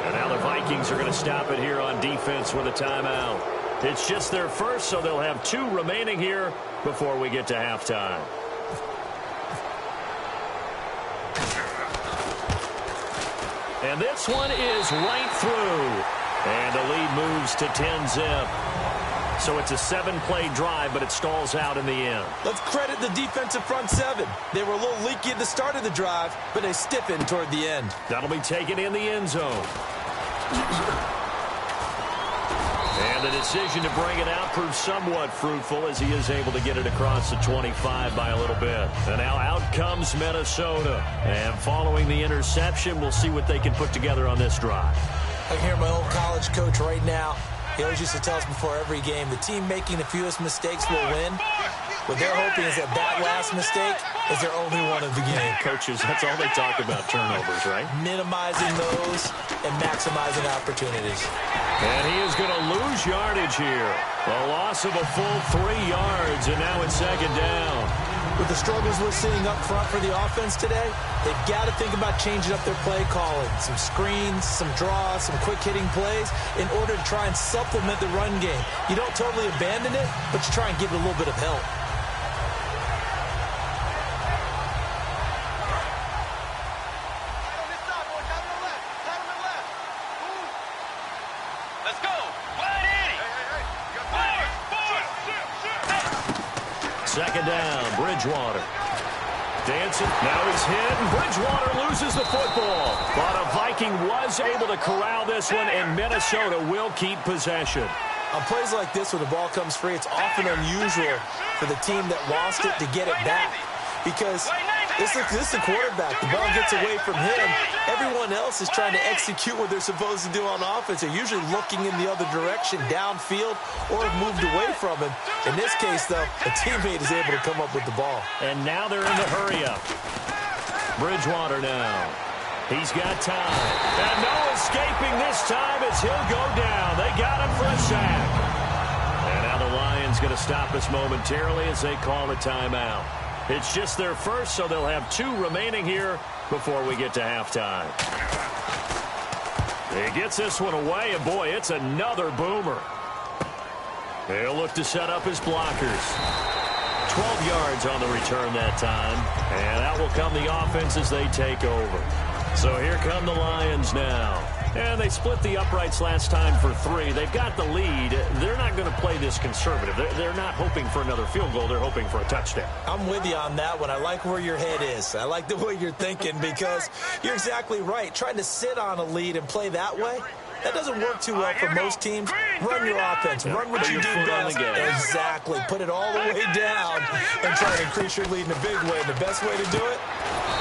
And now the Vikings are going to stop it here on defense with a timeout. It's just their first, so they'll have 2 remaining here before we get to halftime. And this one is right through. And the lead moves to 10-zip. So it's a 7-play drive, but it stalls out in the end. Let's credit the defensive front 7. They were a little leaky at the start of the drive, but they stiffened toward the end. That'll be taken in the end zone. And the decision to bring it out proves somewhat fruitful as he is able to get it across the 25 by a little bit. And now out comes Minnesota. And following the interception, we'll see what they can put together on this drive. I can hear my old college coach right now. He always used to tell us before every game, the team making the fewest mistakes will win. What they're hoping is that last mistake is their only one of the game. Coaches, that's all they talk about, turnovers, right? Minimizing those and maximizing opportunities. And he is going to lose yardage here. A loss of a full 3 yards, and now it's second down. With the struggles we're seeing up front for the offense today, they've got to think about changing up their play calling. Some screens, some draws, some quick-hitting plays in order to try and supplement the run game. You don't totally abandon it, but you try and give it a little bit of help. Second down, Bridgewater. Dancing, now he's hit, and Bridgewater loses the football. But a Viking was able to corral this one, and Minnesota will keep possession. On plays like this, when the ball comes free, it's often unusual for the team that lost it to get it back. Because this is the quarterback. The ball gets away from him. Everyone else is trying to execute what they're supposed to do on offense. They're usually looking in the other direction, downfield, or have moved away from him. In this case, though, a teammate is able to come up with the ball. And now they're in the hurry-up. Bridgewater now. He's got time. And no escaping this time as he'll go down. They got him for a sack. And now the Lions going to stop us momentarily as they call a timeout. It's just their first, so they'll have 2 remaining here before we get to halftime. He gets this one away, and boy, it's another boomer. He'll look to set up his blockers. 12 yards on the return that time, and out will come the offense as they take over. So here come the Lions now. And they split the uprights last time for 3. They've got the lead. They're not going to play this conservative. They're not hoping for another field goal. They're hoping for a touchdown. I'm with you on that one. I like where your head is. I like the way you're thinking because you're exactly right. Trying to sit on a lead and play that way, that doesn't work too well for most teams. Run your offense. Run what you do best. Exactly. Put it all the way down and try to increase your lead in a big way. And the best way to do it,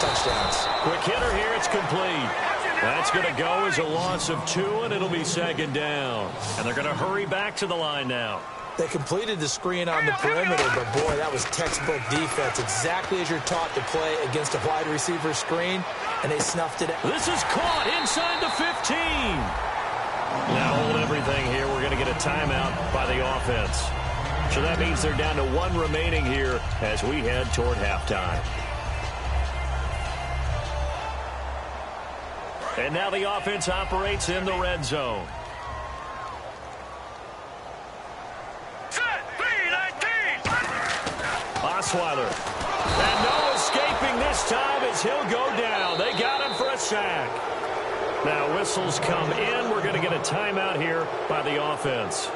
touchdowns. Quick hitter here. It's complete. That's going to go as a loss of 2, and it'll be second down. And they're going to hurry back to the line now. They completed the screen on the perimeter, but boy, that was textbook defense. Exactly as you're taught to play against a wide receiver screen, and they snuffed it out. This is caught inside the 15. Now hold everything here. We're going to get a timeout by the offense. So that means they're down to 1 remaining here as we head toward halftime. And now the offense operates in the red zone. Osweiler. And no escaping this time as he'll go down. They got him for a sack. Now whistles come in. We're going to get a timeout here by the offense.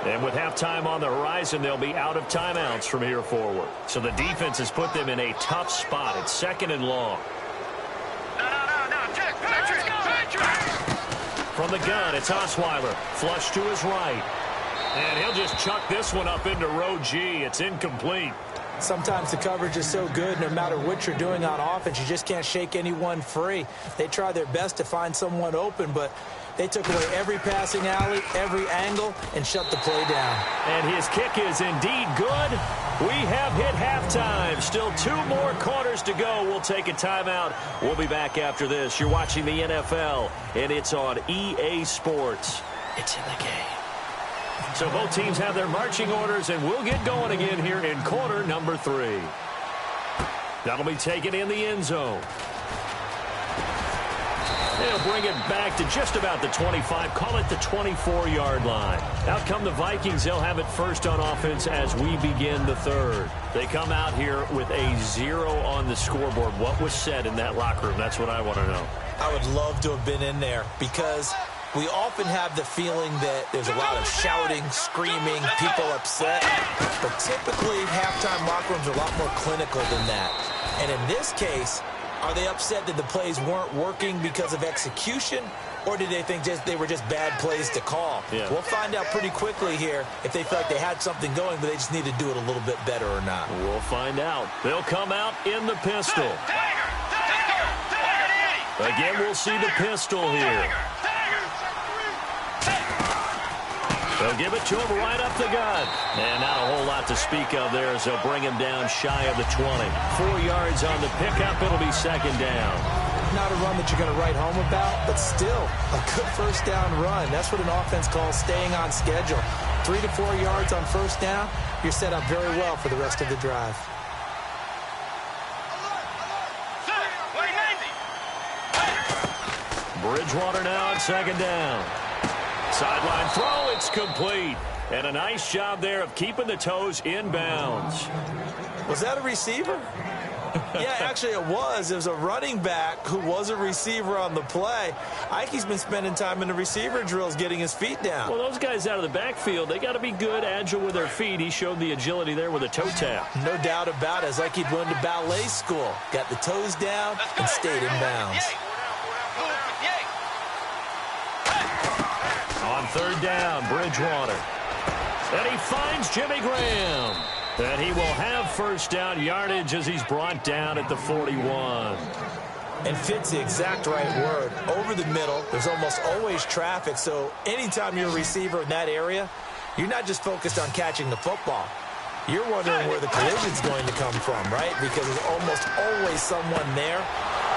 And with halftime on the horizon, they'll be out of timeouts from here forward. So the defense has put them in a tough spot. It's 2nd and long. From the gun, it's Osweiler. Flush to his right. And he'll just chuck this one up into row G. It's incomplete. Sometimes the coverage is so good, no matter what you're doing on offense, you just can't shake anyone free. They try their best to find someone open, but they took away every passing alley, every angle, and shut the play down. And his kick is indeed good. We have hit halftime. Still 2 more quarters to go. We'll take a timeout. We'll be back after this. You're watching the NFL, and it's on EA Sports. It's in the game. So both teams have their marching orders, and we'll get going again here in quarter number 3. That'll be taken in the end zone. They'll bring it back to just about the 25, call it the 24-yard line. Out come the Vikings. They'll have it first on offense as we begin the 3rd. They come out here with a 0 on the scoreboard. What was said in that locker room? That's what I want to know. I would love to have been in there because we often have the feeling that there's a lot of shouting, screaming, people upset. But typically, halftime locker rooms are a lot more clinical than that. And in this case, are they upset that the plays weren't working because of execution, or did they think they were just bad plays to call? Yeah. We'll find out pretty quickly here if they feel like they had something going, but they just need to do it a little bit better or not. We'll find out. They'll come out in the pistol. Again, we'll see the pistol here. They'll give it to him right up the gut. And not a whole lot to speak of there as they'll bring him down shy of the 20. 4 yards on the pickup. It'll be second down. Not a run that you're going to write home about, but still a good first down run. That's what an offense calls staying on schedule. 3 to 4 yards on first down, you're set up very well for the rest of the drive. Bridgewater now on second down. Sideline throw, it's complete. And a nice job there of keeping the toes in bounds. Was that a receiver? Yeah, actually it was. It was a running back who was a receiver on the play. Ike's been spending time in the receiver drills getting his feet down. Well, those guys out of the backfield, they got to be good, agile with their feet. He showed the agility there with a toe tap. No doubt about it. It's like he'd went to ballet school. Got the toes down and stayed in bounds. On third down, Bridgewater. And he finds Jimmy Graham. And he will have first down yardage as he's brought down at the 41. And fits the exact right word. Over the middle, there's almost always traffic, so anytime you're a receiver in that area, you're not just focused on catching the football. You're wondering where the collision's going to come from, right? Because there's almost always someone there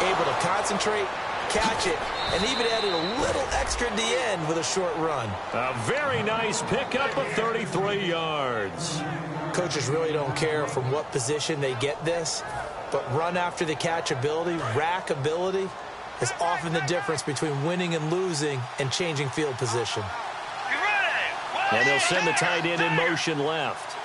able to concentrate, catch it, and even added a little extra at the end with a short run. A very nice pickup of 33 yards. Coaches really don't care from what position they get this, but run after the catch ability, rack ability, is often the difference between winning and losing and changing field position. And they'll send the tight end in motion left.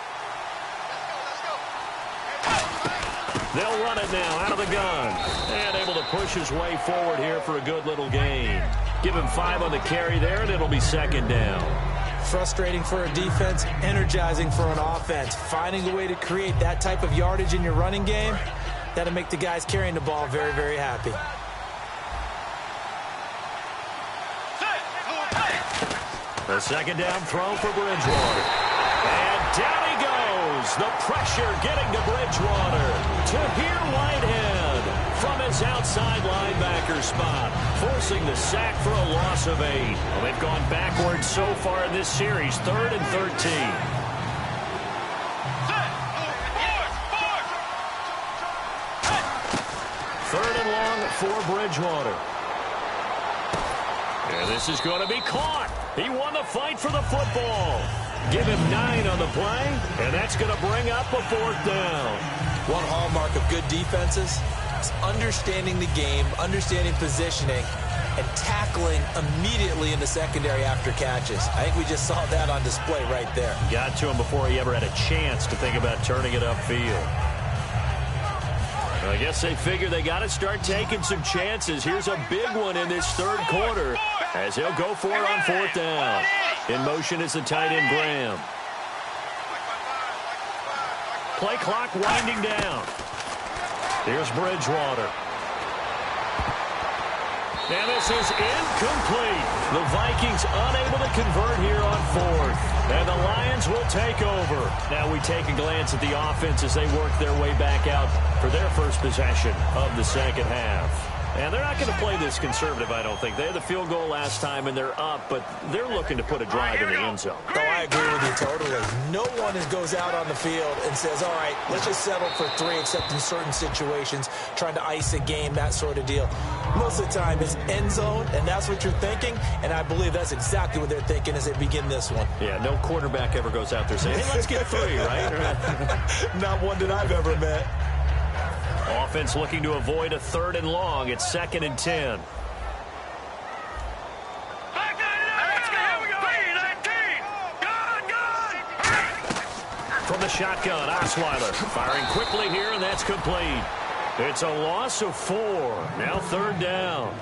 They'll run it now out of the gun. And able to push his way forward here for a good little gain. Give him 5 on the carry there, and it'll be second down. Frustrating for a defense, energizing for an offense. Finding a way to create that type of yardage in your running game, that'll make the guys carrying the ball very, very happy. The second down throw for Bridgewater. And down he goes. The pressure getting to Bridgewater. Tahir Whitehead from his outside linebacker spot, forcing the sack for a loss of 8. Well, they've gone backwards so far in this series, 3rd and 13. Third and long for Bridgewater. And this is going to be caught. He won the fight for the football. Give him 9 on the play, and that's going to bring up a 4th down. One hallmark of good defenses is understanding the game, understanding positioning, and tackling immediately in the secondary after catches. I think we just saw that on display right there. Got to him before he ever had a chance to think about turning it upfield. I guess they figure they got to start taking some chances. Here's a big one in this third quarter as he'll go for it on 4th down. In motion is the tight end Graham. Play clock winding down. Here's Bridgewater. And this is incomplete. The Vikings unable to convert here on 4th. And the Lions will take over. Now we take a glance at the offense as they work their way back out for their first possession of the second half. And they're not going to play this conservative, I don't think. They had the field goal last time, and they're up, but they're looking to put a drive in the end zone. Oh, I agree with you totally. No one goes out on the field and says, all right, let's just settle for 3, except in certain situations, trying to ice a game, that sort of deal. Most of the time it's end zone, and that's what you're thinking, and I believe that's exactly what they're thinking as they begin this one. Yeah, no quarterback ever goes out there saying, hey, let's get 3, right? Not one that I've ever met. Offense looking to avoid a 3rd and long. It's 2nd and 10. From the shotgun, Osweiler firing quickly here, and that's complete. It's a loss of 4. Now 3rd down.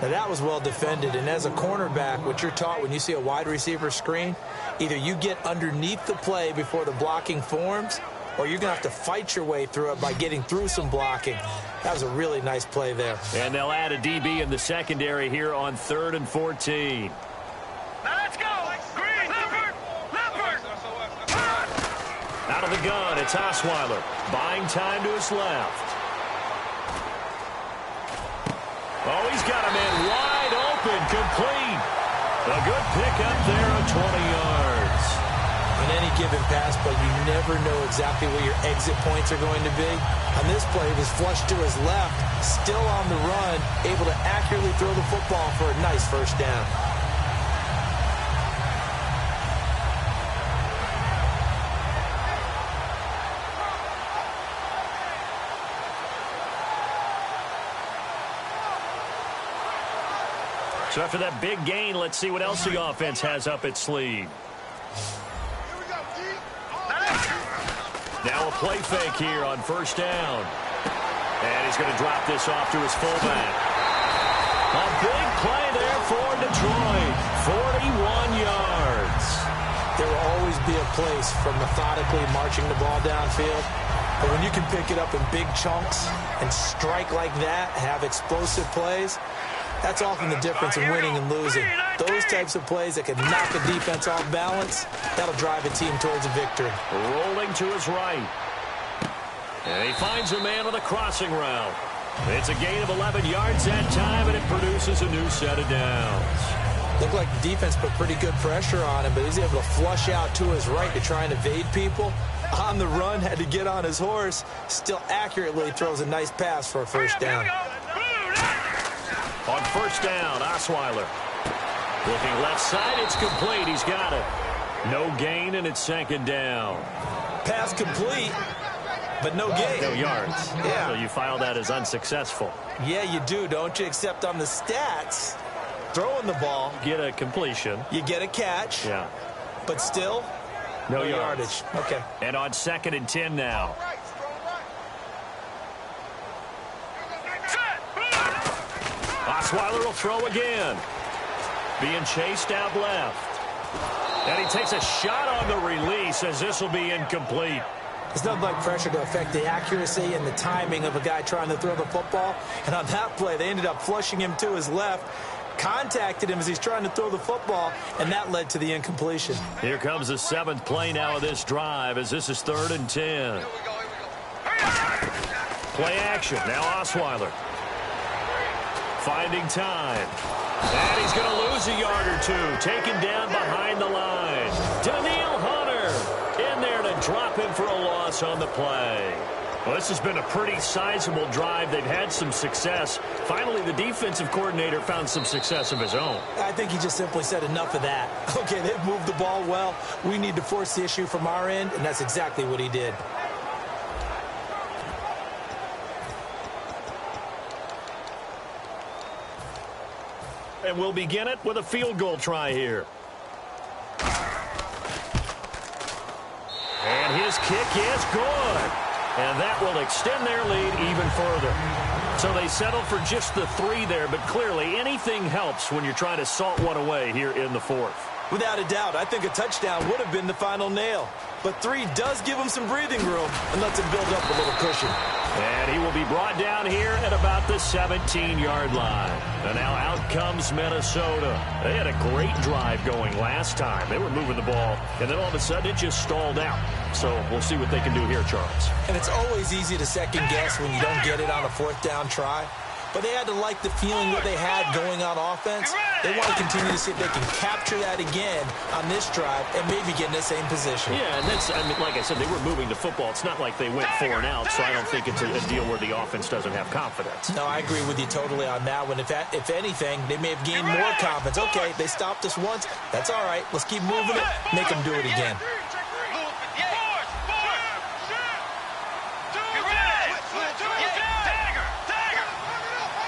Now that was well defended, and as a cornerback, what you're taught when you see a wide receiver screen, either you get underneath the play before the blocking forms, or you're going to have to fight your way through it by getting through some blocking. That was a really nice play there. And they'll add a DB in the secondary here on 3rd and 14. Now let's go! Green! Leopard! Out of the gun, it's Osweiler. Buying time to his left. Oh, he's got a man wide open, complete. A good pickup there on 20 yards. any given pass, but you never know exactly where your exit points are going to be. On this play, he was flushed to his left, still on the run, able to accurately throw the football for a nice first down. So after that big gain, let's see what else the offense has up its sleeve. Now a play fake here on first down. And he's going to drop this off to his fullback. A big play there for Detroit. 41 yards. There will always be a place for methodically marching the ball downfield. But when you can pick it up in big chunks and strike like that, have explosive plays, that's often the difference in winning and losing. Those types of plays that can knock a defense off balance, that'll drive a team towards a victory. Rolling to his right. And he finds a man on the crossing route. It's a gain of 11 yards that time, and it produces a new set of downs. Looked like the defense put pretty good pressure on him, but he's able to flush out to his right to try and evade people. On the run, had to get on his horse. Still accurately throws a nice pass for a first down. On first down, Osweiler. Looking left side, it's complete. He's got it. No gain, and it's second down. Pass complete, but no gain. No yards. Yeah. So you file that as unsuccessful. Yeah, you do, don't you? Except on the stats, throwing the ball. Get a completion. You get a catch. Yeah. But still, no yardage. Okay. And on 2nd and 10 now. Osweiler will throw again. Being chased out left. And he takes a shot on the release as this will be incomplete. It's nothing like pressure to affect the accuracy and the timing of a guy trying to throw the football. And on that play, they ended up flushing him to his left, contacted him as he's trying to throw the football, and that led to the incompletion. Here comes the 7th play now of this drive as this is 3rd and 10. Play action. Now Osweiler. Finding time. And he's going to lose a yard or two. Taken down behind the line. Daniil Hunter in there to drop him for a loss on the play. Well, this has been a pretty sizable drive. They've had some success. Finally, the defensive coordinator found some success of his own. I think he just simply said enough of that. Okay, they've moved the ball well. We need to force the issue from our end, and that's exactly what he did. And we'll begin it with a field goal try here. And his kick is good. And that will extend their lead even further. So they settle for just the 3 there, but clearly anything helps when you're trying to salt one away here in the 4th. Without a doubt, I think a touchdown would have been the final nail. But 3 does give him some breathing room and lets him build up a little cushion. And he will be brought down here at about the 17-yard line. And now out comes Minnesota. They had a great drive going last time. They were moving the ball, and then all of a sudden it just stalled out. So we'll see what they can do here, Charles. And it's always easy to second guess when you don't get it on a 4th down try. But they had to like the feeling that they had going on offense. They want to continue to see if they can capture that again on this drive and maybe get in the same position. Yeah, and that's, I mean, like I said, they were moving the football. It's not like they went 4 and out, so I don't think it's a deal where the offense doesn't have confidence. No, I agree with you totally on that one. If anything, they may have gained more confidence. Okay, they stopped us once. That's all right. Let's keep moving it. Make them do it again.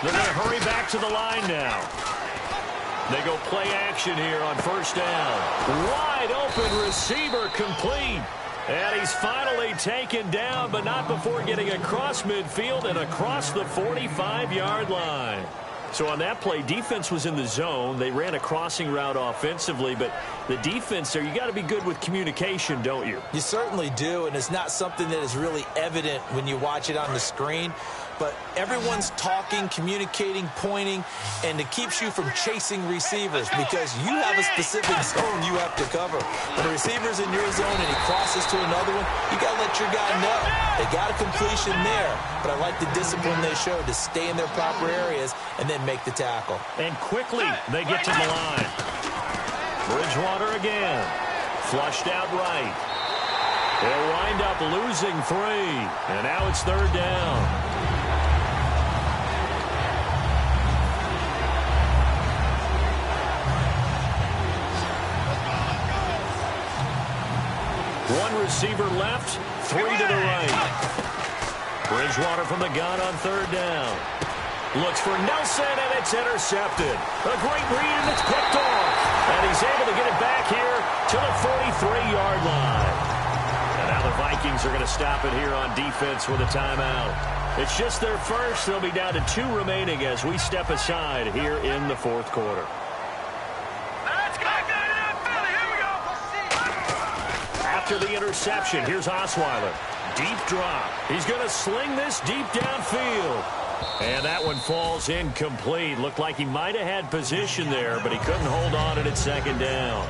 They're going to hurry back to the line now. They go play action here on first down. Wide open receiver complete. And he's finally taken down, but not before getting across midfield and across the 45-yard line. So on that play, defense was in the zone. They ran a crossing route offensively, but the defense there, you got to be good with communication, don't you? You certainly do, and it's not something that is really evident when you watch it on the screen. But everyone's talking, communicating, pointing, and it keeps you from chasing receivers because you have a specific zone you have to cover. When the receiver's in your zone and he crosses to another one, you got to let your guy know. They got a completion there, but I like the discipline they showed to stay in their proper areas and then make the tackle. And quickly they get to the line. Bridgewater again. Flushed out right. They'll wind up losing 3. And now it's 3rd down. One receiver left, 3 to the right. Bridgewater from the gun on 3rd down. Looks for Nelson, and it's intercepted. A great read, and it's picked off. And he's able to get it back here to the 43-yard line. And now the Vikings are going to stop it here on defense with a timeout. It's just their first. They'll be down to 2 remaining as we step aside here in the 4th quarter. After the interception, here's Osweiler. Deep drop. He's going to sling this deep downfield. And that one falls incomplete. Looked like he might have had position there, but he couldn't hold on at 2nd down.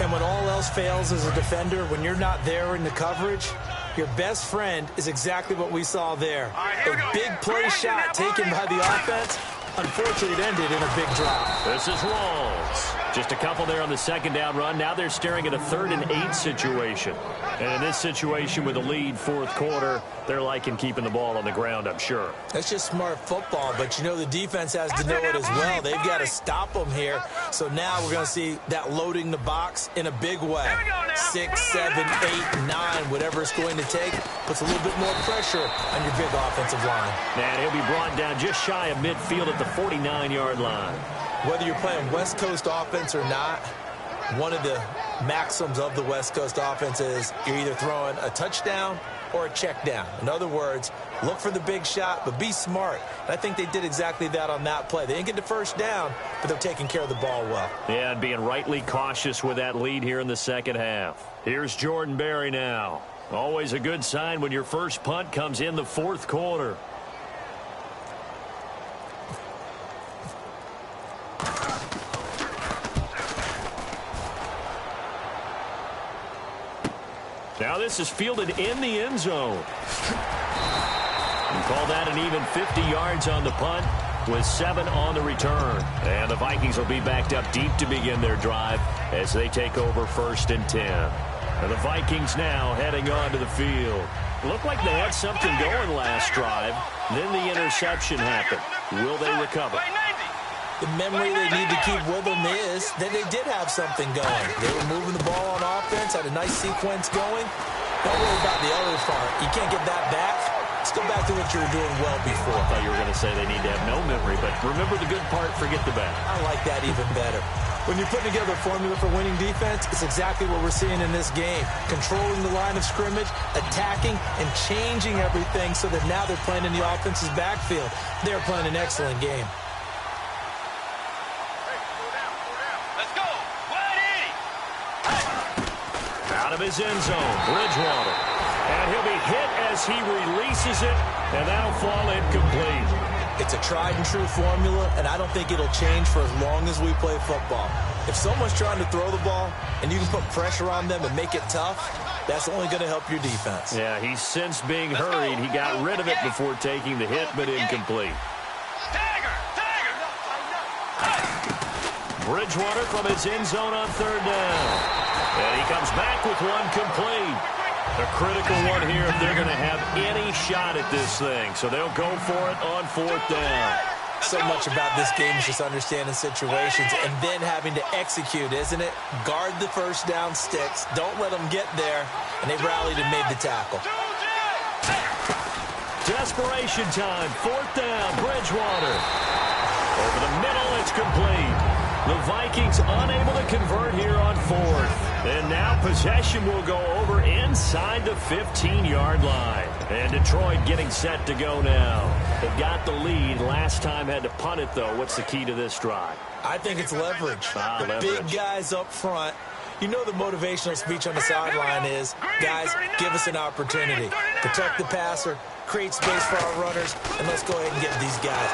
And when all else fails as a defender, when you're not there in the coverage, your best friend is exactly what we saw there. A big play shot taken by the offense. Unfortunately, it ended in a big drop. This is Rawls. Just a couple there on the 2nd down run. Now they're staring at a 3rd and 8 situation. And in this situation with a lead 4th quarter, they're liking keeping the ball on the ground, I'm sure. That's just smart football, but you know the defense has to know it as well. They've got to stop them here. So now we're going to see that loading the box in a big way. 6, 7, 8, 9, whatever it's going to take, puts a little bit more pressure on your big offensive line. And he'll be brought down just shy of midfield at the 49-yard line. Whether you're playing West Coast offense or not, one of the maxims of the West Coast offense is you're either throwing a touchdown or a check down. In other words, look for the big shot, but be smart. And I think they did exactly that on that play. They didn't get the 1st down, but they're taking care of the ball well. Yeah, and being rightly cautious with that lead here in the 2nd half. Here's Jordan Berry now. Always a good sign when your first punt comes in the 4th quarter. Now this is fielded in the end zone. And call that an even 50 yards on the punt with 7 on the return. And the Vikings will be backed up deep to begin their drive as they take over 1st and 10. And the Vikings now heading onto the field. It looked like they had something going last drive. Then the interception happened. Will they recover? The memory they need to keep with them is that they did have something going. They were moving the ball on offense, had a nice sequence going. Don't worry about the other part. You can't get that back. Let's go back to what you were doing well before. I thought you were going to say they need to have no memory, but remember the good part, forget the bad. I like that even better. When you're putting together a formula for winning defense, it's exactly what we're seeing in this game. Controlling the line of scrimmage, attacking, and changing everything so that now they're playing in the offense's backfield. They're playing an excellent game. Out of his end zone, Bridgewater. And he'll be hit as he releases it, and that'll fall incomplete. It's a tried-and-true formula, and I don't think it'll change for as long as we play football. If someone's trying to throw the ball, and you can put pressure on them and make it tough, that's only going to help your defense. Yeah, he's since being hurried. He got rid of it before taking the hit, but incomplete. Bridgewater from his end zone on 3rd down. And he comes back with one complete. A critical one here if they're going to have any shot at this thing. So they'll go for it on 4th down. So much about this game is just understanding situations and then having to execute, isn't it? Guard the 1st down sticks. Don't let them get there. And they rallied and made the tackle. Desperation time. 4th down. Bridgewater. Over the middle, it's complete. The Vikings unable to convert here on 4th. And now possession will go over inside the 15-yard line. And Detroit getting set to go now. They've got the lead. Last time had to punt it, though. What's the key to this drive? I think it's leverage. Leverage. Big guys up front. You know the motivational speech on the sideline is, guys, give us an opportunity. Protect the passer, create space for our runners, and let's go ahead and get these guys.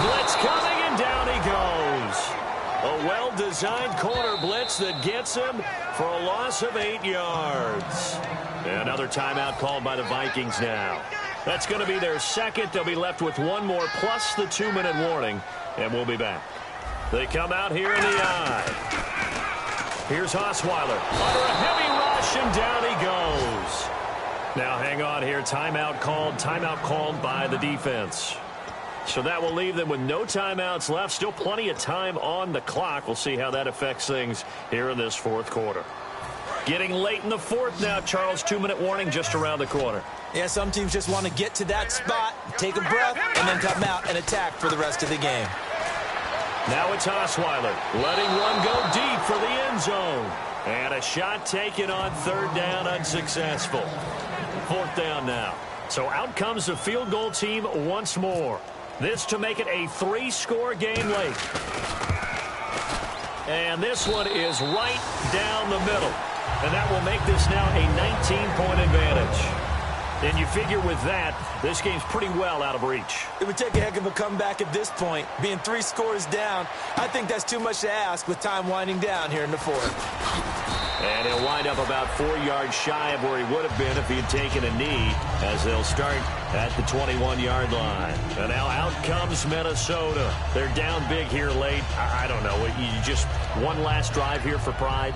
Blitz coming, and down he goes. A well-designed corner blitz that gets him for a loss of 8 yards. Another timeout called by the Vikings now. That's going to be their second. They'll be left with one more plus the 2-minute warning, and we'll be back. They come out here in the eye. Here's Osweiler under a heavy rush, and down he goes. Now hang on here. Timeout called by the defense. So that will leave them with no timeouts left. Still plenty of time on the clock. We'll see how that affects things here in this fourth quarter. Getting late in the fourth now, Charles. 2-minute warning just around the corner. Yeah, some teams just want to get to that spot, take a breath, and then come out and attack for the rest of the game. Now it's Osweiler letting one go deep for the end zone. And a shot taken on third down, unsuccessful. Fourth down now. So out comes the field goal team once more. This to make it a 3-score game late. And this one is right down the middle. And that will make this now a 19-point advantage. And you figure with that, this game's pretty well out of reach. It would take a heck of a comeback at this point. Being 3 scores down, I think that's too much to ask with time winding down here in the fourth. And he'll wind up about 4 yards shy of where he would have been if he had taken a knee, as they'll start at the 21-yard line. And now out comes Minnesota. They're down big here late. I don't know. You just one last drive here for pride?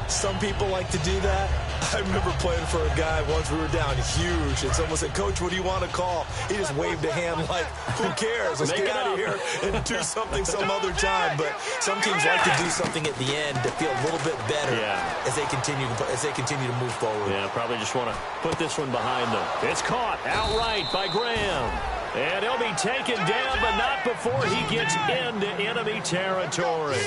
Some people like to do that. I remember playing for a guy once. We were down huge, and someone said, "Coach, what do you want to call?" He just waved a hand like, "Who cares? Let's get out of here and do something some other time." But some teams like to do something at the end to feel a little bit better as they continue to move forward. Yeah, probably just want to put this one behind them. It's caught outright by Graham. And he'll be taken down, but not before he gets into enemy territory.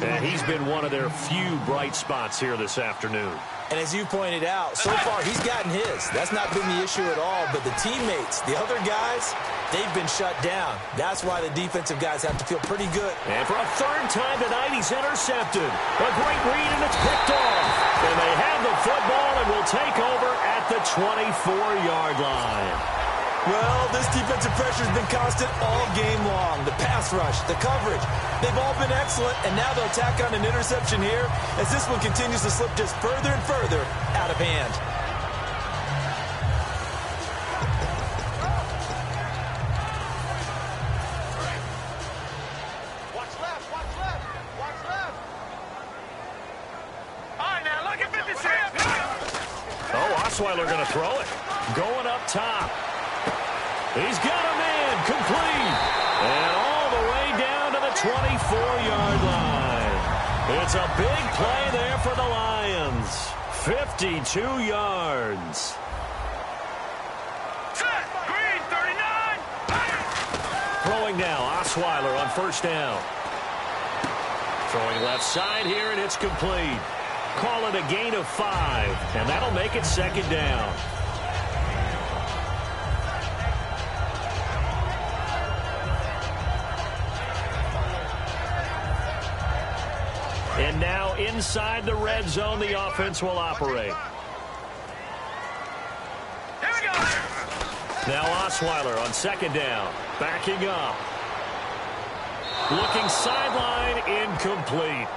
And he's been one of their few bright spots here this afternoon. And as you pointed out, so far he's gotten his. That's not been the issue at all. But the teammates, the other guys, they've been shut down. That's why the defensive guys have to feel pretty good. And for a third time tonight, he's intercepted. A great read, and it's picked off. And they have the football and will take over at the 24-yard line. Well, this defensive pressure has been constant all game long. The pass rush, the coverage, they've all been excellent, and now they'll tack on an interception here as this one continues to slip just further and further out of hand. Watch left, watch left, watch left. All right, now look at 56. Oh, Osweiler going to throw it. Going up top. He's got a man complete. And all the way down to the 24-yard line. It's a big play there for the Lions. 52 yards. Set, green, 39. Throwing now, Osweiler on first down. Throwing left side here, and it's complete. Call it a gain of 5, and that'll make it second down. And now inside the red zone, the offense will operate. Here we go. Now Osweiler on second down. Backing up. Looking sideline, incomplete.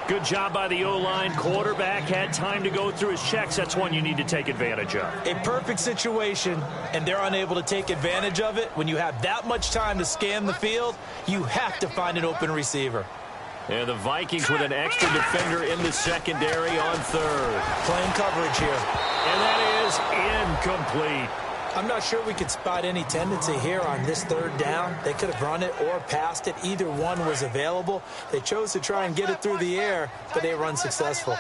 Good job by the O-line. Quarterback had time to go through his checks. That's one you need to take advantage of. A perfect situation, and they're unable to take advantage of it. When you have that much time to scan the field, you have to find an open receiver. And the Vikings with an extra defender in the secondary on third. Playing coverage here. And that is incomplete. I'm not sure we could spot any tendency here on this third down. They could have run it or passed it. Either one was available. They chose to try and get it through the air, but they were unsuccessful.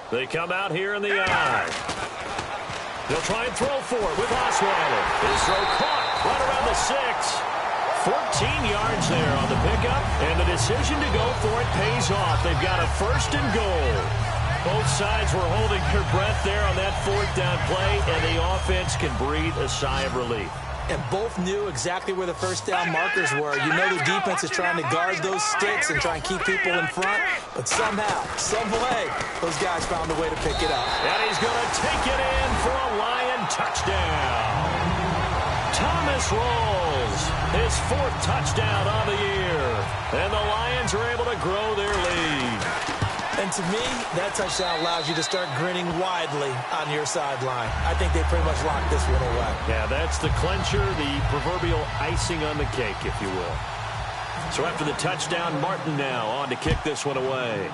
They come out here in the eye. They'll try and throw for it with Osweiler. His throw caught right around the 6. 14 yards there on the pickup, and the decision to go for it pays off. They've got a first and goal. Both sides were holding their breath there on that fourth down play, and the offense can breathe a sigh of relief. And both knew exactly where the first down markers were. You know the defense is trying to guard those sticks and try and keep people in front, but somehow, some way, those guys found a way to pick it up. And he's going to take it in for a Lion touchdown. Thomas rolls his 4th touchdown on the year, and the Lions are able to grow their lead. And to me, that touchdown allows you to start grinning widely on your sideline. I think they pretty much locked this one away. Yeah, that's the clincher, the proverbial icing on the cake, if you will. So after the touchdown, Martin now on to kick this one away.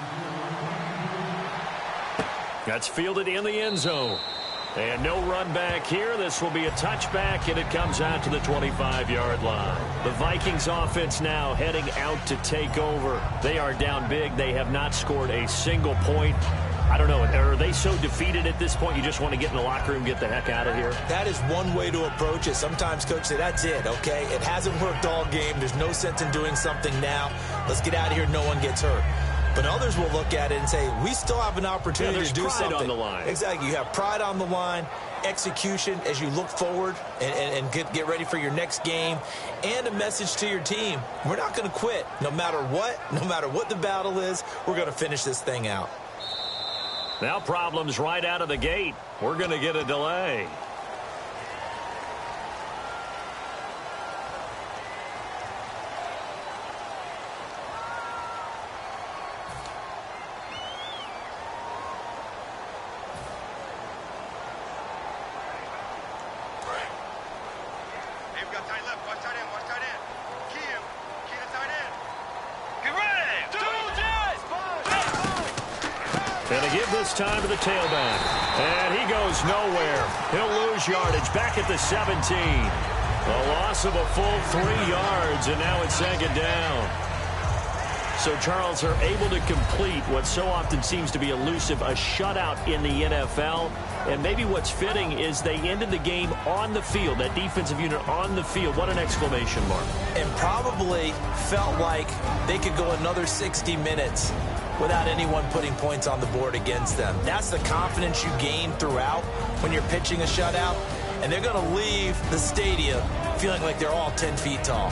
That's fielded in the end zone. And no run back here. This will be a touchback, and it comes out to the 25-yard line. The Vikings offense now heading out to take over. They are down big. They have not scored a single point. I don't know, are they so defeated at this point you just want to get in the locker room, get the heck out of here? That is one way to approach it. Sometimes coach say, that's it, okay? It hasn't worked all game. There's no sense in doing something now. Let's get out of here. No one gets hurt. But others will look at it and say, we still have an opportunity to do something. Pride on the line. Exactly. You have pride on the line, execution as you look forward and get ready for your next game, and a message to your team. We're not going to quit. No matter what the battle is, we're going to finish this thing out. Now problems right out of the gate. We're going to get a delay. And they give this time to the tailback. And he goes nowhere. He'll lose yardage back at the 17. A loss of a full 3 yards, and now it's second down. So, Charles, are able to complete what so often seems to be elusive, a shutout in the NFL. And maybe what's fitting is they ended the game on the field, that defensive unit on the field. What an exclamation mark. And probably felt like they could go another 60 minutes without anyone putting points on the board against them. That's the confidence you gain throughout when you're pitching a shutout. And they're going to leave the stadium feeling like they're all 10 feet tall.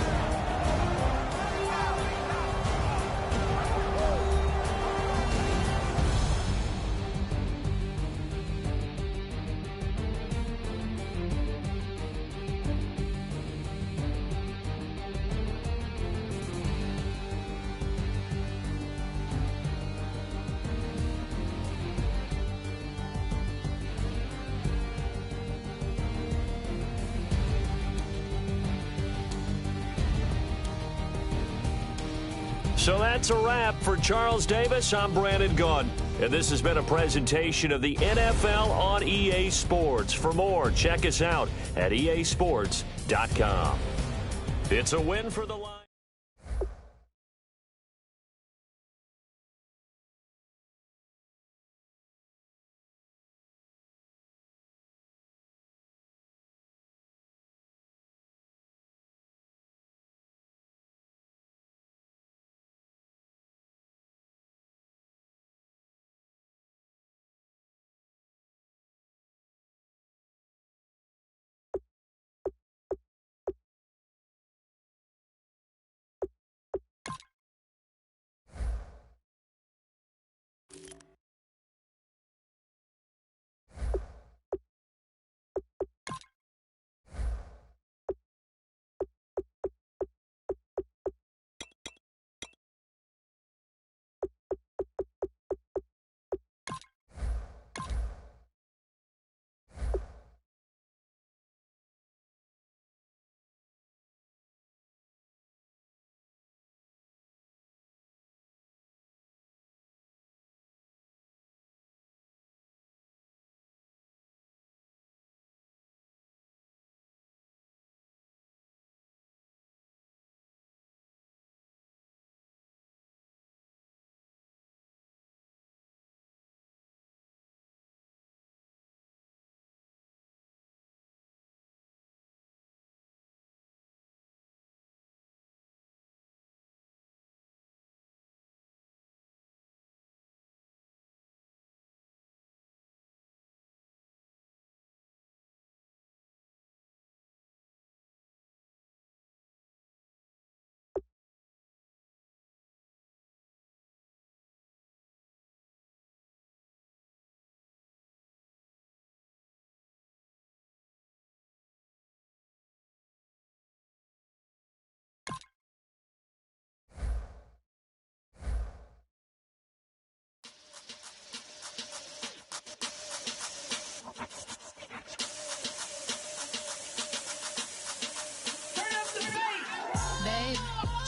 So that's a wrap for Charles Davis. I'm Brandon Gunn. And this has been a presentation of the NFL on EA Sports. For more, check us out at easports.com. It's a win for the Lions.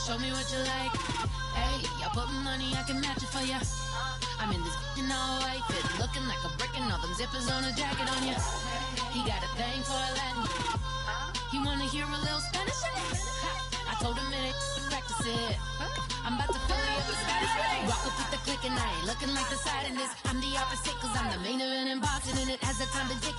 Show me what you like. Hey, I put money, I can match it for ya. I'm in this in all white fit, looking like a zippers on a jacket on you. He got a thing for a Latin. He wanna hear a little Spanish in it. I told him it ain't to practice it. I'm about to fill me up with Scottish rain. Rock with the click and I ain't looking like the side in this. I'm the opposite cause I'm the main event in boxing and it has a time to dig.